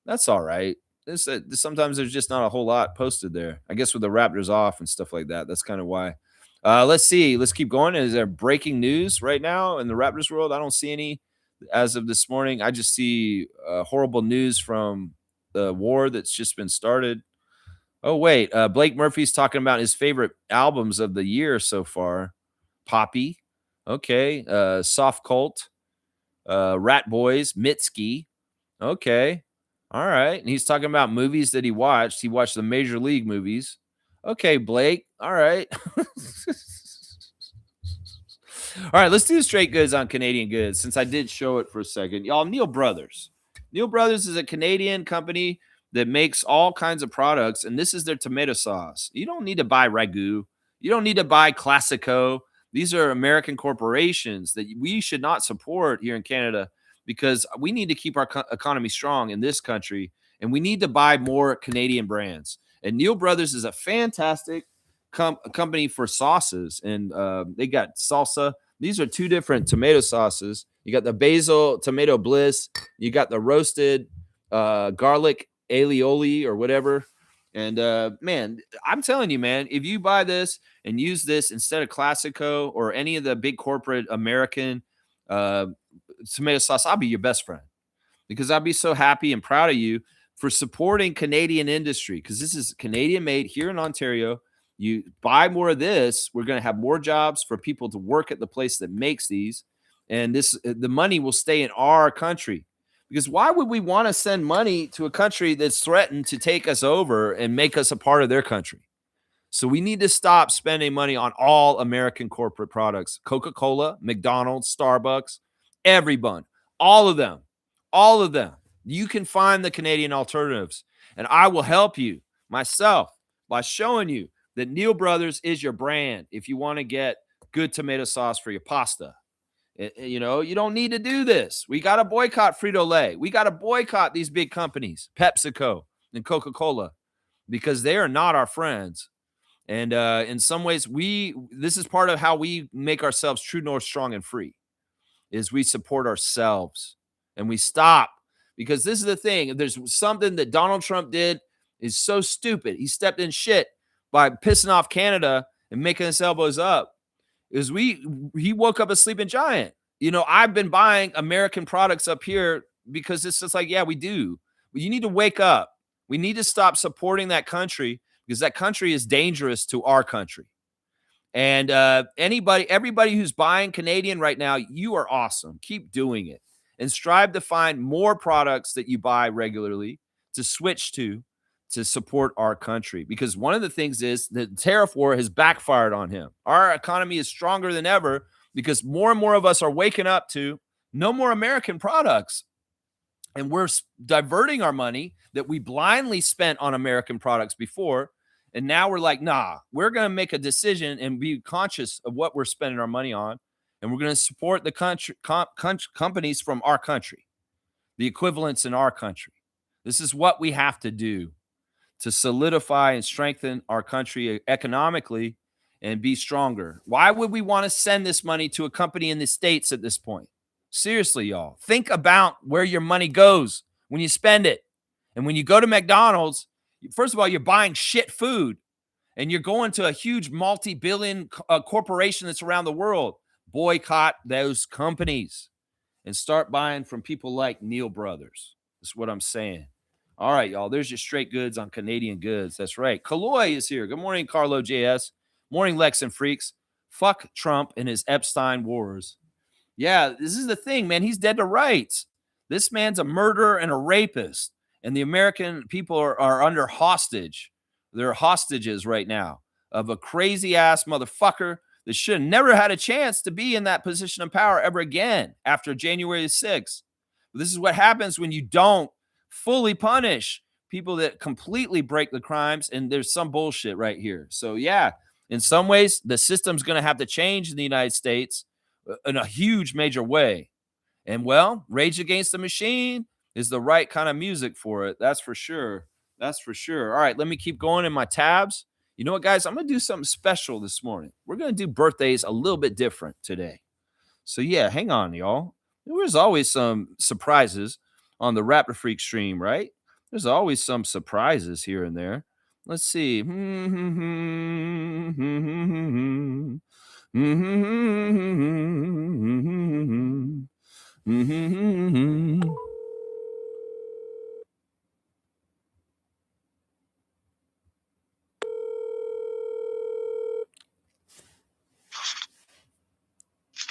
S1: That's all right. Sometimes there's just not a whole lot posted there. I guess with the Raptors off and stuff like that. That's kind of why. Let's see. Let's keep going. Is there breaking news right now in the Raptors world? I don't see any as of this morning. I just see horrible news from the war that's just been started. Oh, wait. Blake Murphy's talking about his favorite albums of the year so far. Poppy. Okay. Soft Cult. Rat Boys. Mitski. Okay. All right. And he's talking about movies that he watched. He watched the Major League movies. Okay, Blake. All right. All right, let's do straight goods on Canadian goods, since I did show it for a second. Y'all, Neil Brothers. Neil Brothers is a Canadian company that makes all kinds of products, and this is their tomato sauce. You don't need to buy Ragu. You don't need to buy Classico. These are American corporations that we should not support here in Canada, because we need to keep our economy strong in this country, and we need to buy more Canadian brands. And Neil Brothers is a fantastic company for sauces, and they got salsa. These are two different tomato sauces. You got the basil tomato bliss. You got the roasted garlic aioli or whatever. And man, I'm telling you, man, if you buy this and use this instead of Classico or any of the big corporate American uh, tomato sauce, I'll be your best friend, because I'll be so happy and proud of you for supporting Canadian industry, because this is Canadian made here in Ontario. You buy more of this, we're going to have more jobs for people to work at the place that makes these, and the money will stay in our country. Because why would we want to send money to a country that's threatened to take us over and make us a part of their country? So we need to stop spending money on all American corporate products. Coca-Cola, McDonald's, Starbucks, everyone, all of them, all of them. You can find the Canadian alternatives, and I will help you myself by showing you that Neil Brothers is your brand if you want to get good tomato sauce for your pasta. You know, you don't need to do this. We got to boycott Frito-Lay. We got to boycott these big companies, PepsiCo and Coca-Cola, because they are not our friends. And in some ways, this is part of how we make ourselves true north, strong, and free, is we support ourselves and we stop. Because this is the thing. If there's something that Donald Trump did is so stupid, he stepped in shit by pissing off Canada and making his elbows up, is he woke up a sleeping giant. You know, I've been buying American products up here because it's just like, yeah, we do. But you need to wake up. We need to stop supporting that country, because that country is dangerous to our country. And everybody who's buying Canadian right now, you are awesome. Keep doing it and strive to find more products that you buy regularly to switch to support our country. Because one of the things is that the tariff war has backfired on him. Our economy is stronger than ever because more and more of us are waking up to no more American products. And we're diverting our money that we blindly spent on American products before. And now we're like, nah, we're going to make a decision and be conscious of what we're spending our money on. And we're going to support the companies from our country, the equivalents in our country. This is what we have to do to solidify and strengthen our country economically and be stronger. Why would we want to send this money to a company in the States at this point? Seriously, y'all, think about where your money goes when you spend it. And when you go to McDonald's, first of all, you're buying shit food, and you're going to a huge multi-billion corporation that's around the world. Boycott those companies and start buying from people like Neil Brothers. That's what I'm saying. All right, y'all. There's your straight goods on Canadian goods. That's right. Kaloy is here. Good morning, Carlo JS. Morning, Lex and Freaks. Fuck Trump and his Epstein wars. Yeah, this is the thing, man. He's dead to rights. This man's a murderer and a rapist. And the American people are under hostage. They're hostages right now of a crazy-ass motherfucker that should have never had a chance to be in that position of power ever again after January 6th. But this is what happens when you don't fully punish people that completely break the crimes, and there's some bullshit right here. So, yeah, in some ways, the system's going to have to change in the United States in a huge, major way. And, well, Rage Against the Machine is the right kind of music for it. That's for sure. That's for sure. All right, let me keep going in my tabs. You know what, guys? I'm going to do something special this morning. We're going to do birthdays a little bit different today. So, yeah, hang on, y'all. There's always some surprises on the Raptor Freak stream, right? There's always some surprises here and there. Let's see.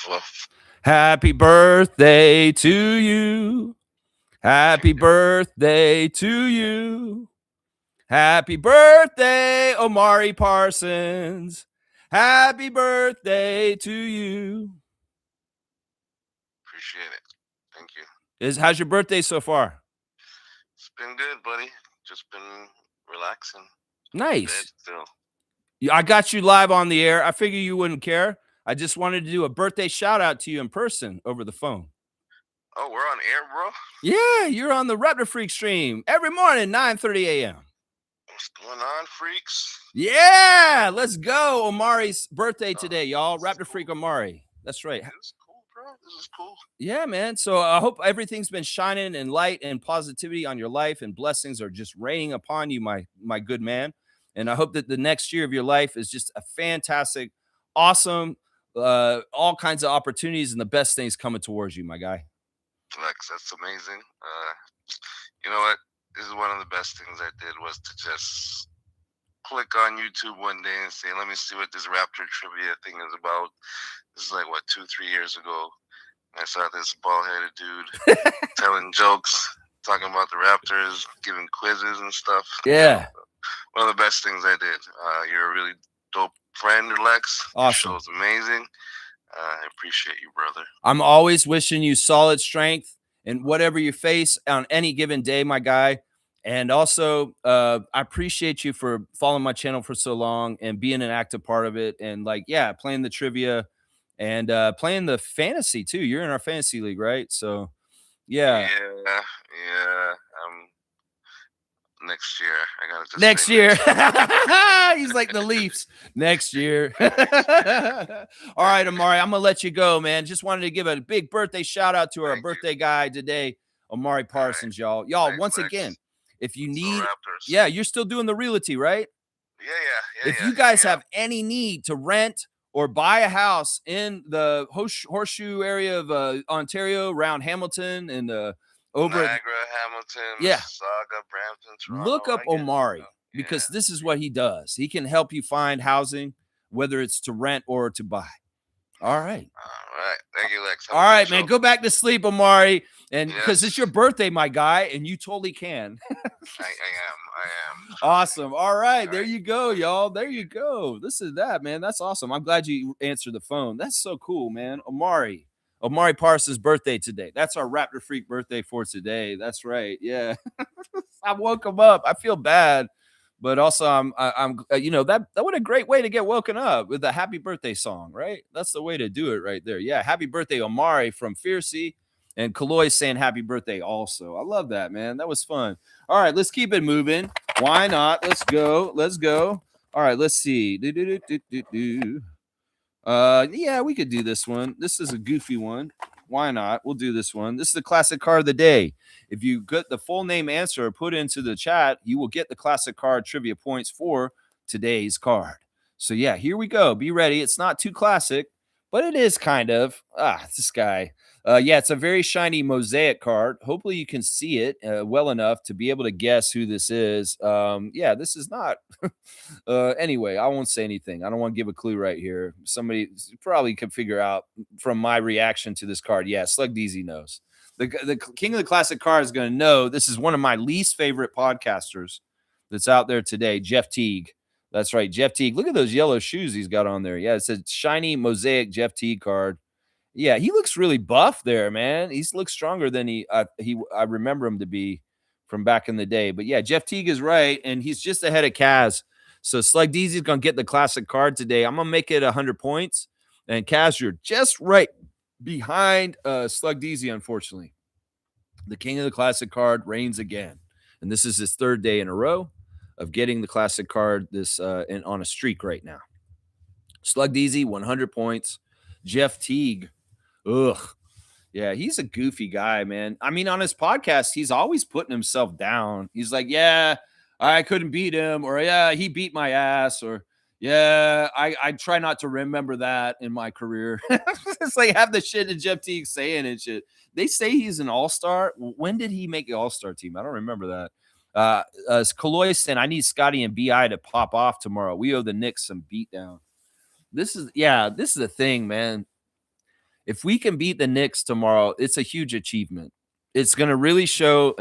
S2: Hello.
S1: Happy birthday to you. Happy birthday to you. Happy birthday, Omari Parsons. Happy birthday to you.
S2: Appreciate it. Thank you.
S1: How's your birthday so far?
S2: It's been good, buddy. Just been relaxing.
S1: Nice.
S2: Still.
S1: I got you live on the air. I figure you wouldn't care. I just wanted to do a birthday shout out to you in person over the phone.
S2: Oh, we're on air, bro?
S1: Yeah, you're on the Raptor Freak stream every morning, 9:30 a.m.
S2: What's going on, freaks?
S1: Yeah, let's go. Omari's birthday
S2: Oh,
S1: today, y'all.
S2: this is
S1: Raptor Freak
S2: cool.
S1: Omari. That's right.
S2: This is cool, bro. This is cool.
S1: Yeah, man. So I hope everything's been shining and light and positivity on your life, and blessings are just raining upon you, my good man. And I hope that the next year of your life is just a fantastic, awesome, all kinds of opportunities and the best things coming towards you, my guy.
S2: Lex, that's amazing. You know what? This is one of the best things I did was to just click on YouTube one day and say, let me see what this Raptor trivia thing is about. This is like, what, 2-3 years ago. I saw this bald-headed dude telling jokes, talking about the Raptors, giving quizzes and stuff.
S1: Yeah.
S2: One of the best things I did. You're a really dope friend, Lex.
S1: Awesome.
S2: Your show's amazing. I appreciate you, brother.
S1: I'm always wishing you solid strength in whatever you face on any given day, my guy. And also, I appreciate you for following my channel for so long and being an active part of it. And like, yeah, playing the trivia and playing the fantasy too. You're in our fantasy league, right? So, yeah.
S2: Yeah. Next year, I gotta just
S1: Next
S2: say
S1: year. He's like the Leafs. Next year. All right, Omari, I'm gonna let you go, man. Just wanted to give a big birthday shout out to our birthday guy today, Omari Parsons, y'all. Y'all,
S2: Thanks,
S1: once
S2: Lex.
S1: again, if you
S2: It's the
S1: need,
S2: Raptors.
S1: yeah, you're still doing the realty, right?
S2: Yeah.
S1: If you guys have any need to rent or buy a house in the horseshoe area of Ontario, around Hamilton and over
S2: Niagara, Hamilton,
S1: Yeah.
S2: Mississauga, Brampton, Toronto.
S1: Look up Omari because this is what he does. He can help you find housing, whether it's to rent or to buy. All right.
S2: All right. Thank you, Lex.
S1: All right, man. Go back to sleep, Omari. And
S2: Yes.
S1: because it's your birthday, my guy, and you totally can.
S2: I am.
S1: Awesome. All right. There you go, y'all. There you go. This is that, man. That's awesome. I'm glad you answered the phone. That's so cool, man. Omari Parsons' birthday today. That's our Raptor Freak birthday for today. That's right. Yeah. I woke him up. I feel bad, but also I'm you know, that what a great way to get woken up with a happy birthday song, right? That's the way to do it right there. Yeah. Happy birthday, Omari from Fiercey, and Kaloy saying happy birthday also. I love that, man. That was fun. All right, let's keep it moving. Why not? Let's go. All right, let's see. Yeah, we could do this one. This is a goofy one. Why not? We'll do this one. This is the classic card of the day. If you get the full name answer put into the chat, you will get the classic card trivia points for today's card. So yeah, here we go. Be ready. It's not too classic, but it is kind of. This guy. Yeah, it's a very shiny mosaic card. Hopefully you can see it well enough to be able to guess who this is. Yeah, this is not. Anyway, I won't say anything. I don't want to give a clue right here. Somebody probably could figure out from my reaction to this card. Yeah, Slug DZ knows. The king of the classic card is going to know this is one of my least favorite podcasters that's out there today, Jeff Teague. That's right, Jeff Teague. Look at those yellow shoes he's got on there. Yeah, it's a shiny mosaic Jeff Teague card. Yeah, he looks really buff there, man. He looks stronger than I remember him to be from back in the day. But yeah, Jeff Teague is right, and he's just ahead of Kaz. So Slug DZ is going to get the classic card today. I'm going to make it 100 points. And Kaz, you're just right behind Slug DZ, unfortunately. The king of the classic card reigns again. And this is his third day in a row of getting the classic card on a streak right now. Slug DZ, 100 points. Jeff Teague, yeah, he's a goofy guy, man. I mean, on his podcast, he's always putting himself down. He's like, yeah, I couldn't beat him, or yeah, he beat my ass, or yeah, I try not to remember that in my career. It's like have the shit that Jeff Teague saying and shit. They say he's an all-star. When did he make the all-star team? I don't remember that. Kaloy said, I need Scotty and BI to pop off tomorrow. We owe the Knicks some beatdown. This is the thing, man. If we can beat the Knicks tomorrow, it's a huge achievement. It's going to really show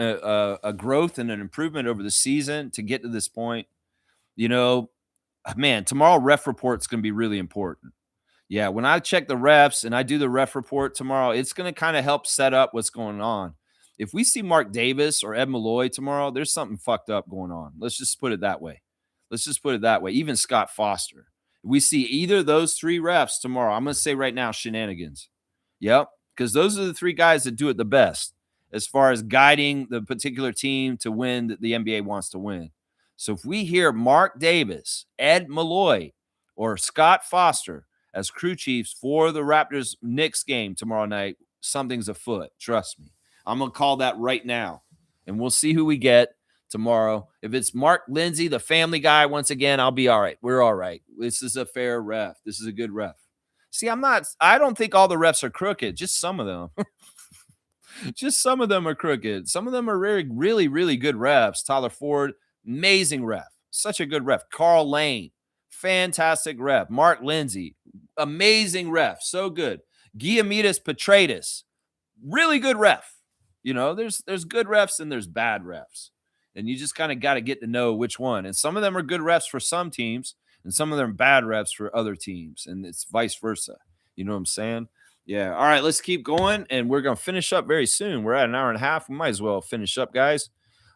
S1: a growth and an improvement over the season to get to this point. You know, man, tomorrow ref report's going to be really important. Yeah, when I check the refs and I do the ref report tomorrow, it's going to kind of help set up what's going on. If we see Mark Davis or Ed Malloy tomorrow, there's something fucked up going on. Let's just put it that way. Even Scott Foster. If we see either of those three refs tomorrow, I'm going to say right now, shenanigans. Yep, because those are the three guys that do it the best as far as guiding the particular team to win that the NBA wants to win. So if we hear Mark Davis, Ed Malloy, or Scott Foster as crew chiefs for the Raptors Knicks game tomorrow night, something's afoot. Trust me. I'm going to call that right now. And we'll see who we get tomorrow. If it's Mark Lindsay, the family guy, once again, I'll be all right. We're all right. This is a fair ref. This is a good ref. See, I don't think all the refs are crooked. Just some of them. Just some of them are crooked. Some of them are really, really, really good refs. Tyler Ford, amazing ref. Such a good ref. Carl Lane, fantastic ref. Mark Lindsay, amazing ref. So good. Guillermitas Petratus, really good ref. You know, there's good refs and there's bad refs. And you just kind of got to get to know which one. And some of them are good refs for some teams, and some of them are bad refs for other teams. And it's vice versa. You know what I'm saying? Yeah. All right, let's keep going. And we're going to finish up very soon. We're at an hour and a half. We might as well finish up, guys.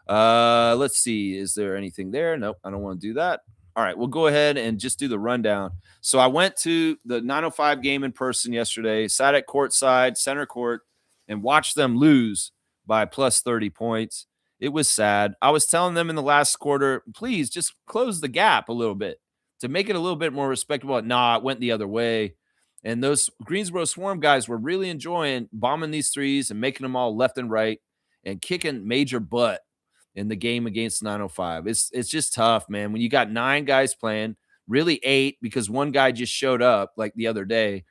S1: Let's see. Is there anything there? Nope, I don't want to do that. All right, we'll go ahead and just do the rundown. So I went to the 905 game in person yesterday, sat at courtside, center court, and watched them lose by plus 30 points. It was sad. I was telling them in the last quarter, please just close the gap a little bit to make it a little bit more respectable. Nah, it went the other way. And those Greensboro Swarm guys were really enjoying bombing these threes and making them all left and right and kicking major butt in the game against 905. It's just tough, man. When you got 9 guys playing, really 8 because one guy just showed up like the other day,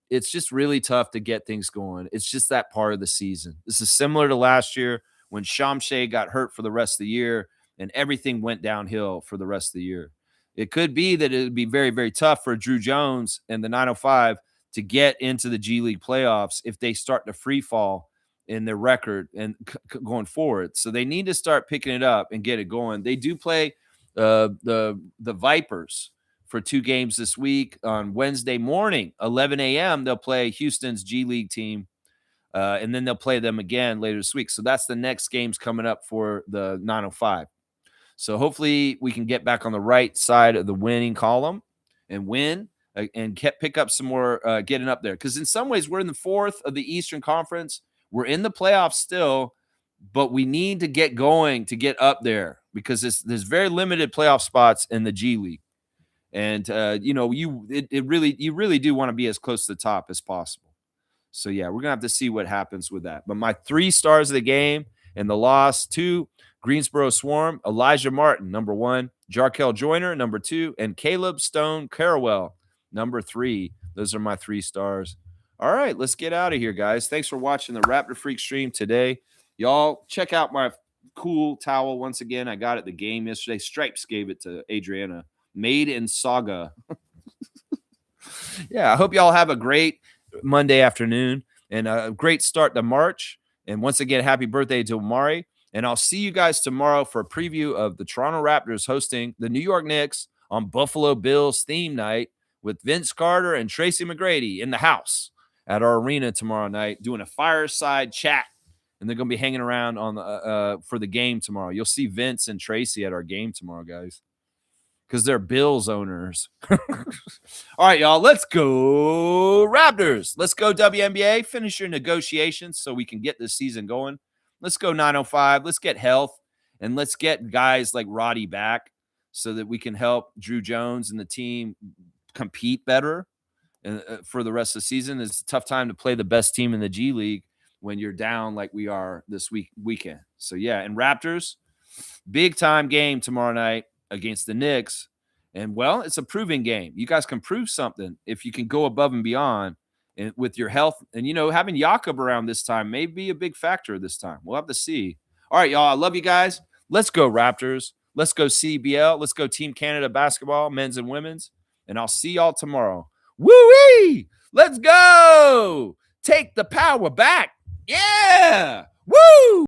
S1: it's just really tough to get things going. It's just that part of the season. This is similar to last year when Shamshay got hurt for the rest of the year and everything went downhill for the rest of the year. It could be that it would be very, very tough for Drew Jones and the 905 to get into the G League playoffs if they start to free fall in their record and going forward. So they need to start picking it up and get it going. They do play the Vipers for 2 games this week on Wednesday morning, 11 a.m. They'll play Houston's G League team, and then they'll play them again later this week. So that's the next games coming up for the 905. So hopefully we can get back on the right side of the winning column and win and pick up some more getting up there. Because in some ways we're in the 4th of the Eastern Conference. We're in the playoffs still, but we need to get going to get up there because there's very limited playoff spots in the G League. And, you really do want to be as close to the top as possible. So, yeah, we're going to have to see what happens with that. But my 3 stars of the game and the loss to Greensboro Swarm, Elijah Martin, number 1, Jarkel Joyner, number 2, and Caleb Stone Carawell, number 3. Those are my 3 stars. All right, let's get out of here, guys. Thanks for watching the Raptor Freak stream today. Y'all, check out my cool towel once again. I got it at the game yesterday. Stripes gave it to Adriana. Made in Saga. Yeah, I hope y'all have a great Monday afternoon and a great start to March. And once again, happy birthday to Amari. And I'll see you guys tomorrow for a preview of the Toronto Raptors hosting the New York Knicks on Buffalo Bills theme night with Vince Carter and Tracy McGrady in the house at our arena tomorrow night doing a fireside chat. And they're going to be hanging around on the for the game tomorrow. You'll see Vince and Tracy at our game tomorrow, guys, because they're Bills owners. All right, y'all, let's go Raptors. Let's go WNBA. Finish your negotiations so we can get this season going. Let's go 905. Let's get health, and let's get guys like Roddy back so that we can help Drew Jones and the team compete better for the rest of the season. It's a tough time to play the best team in the G League when you're down like we are this weekend. So, yeah, and Raptors, big-time game tomorrow night against the Knicks. And, well, it's a proving game. You guys can prove something if you can go above and beyond and with your health. And, having Jakob around this time may be a big factor this time. We'll have to see. All right, y'all, I love you guys. Let's go Raptors. Let's go CBL. Let's go Team Canada basketball, men's and women's. And I'll see y'all tomorrow. Woo-wee! Let's go! Take the power back. Yeah! Woo!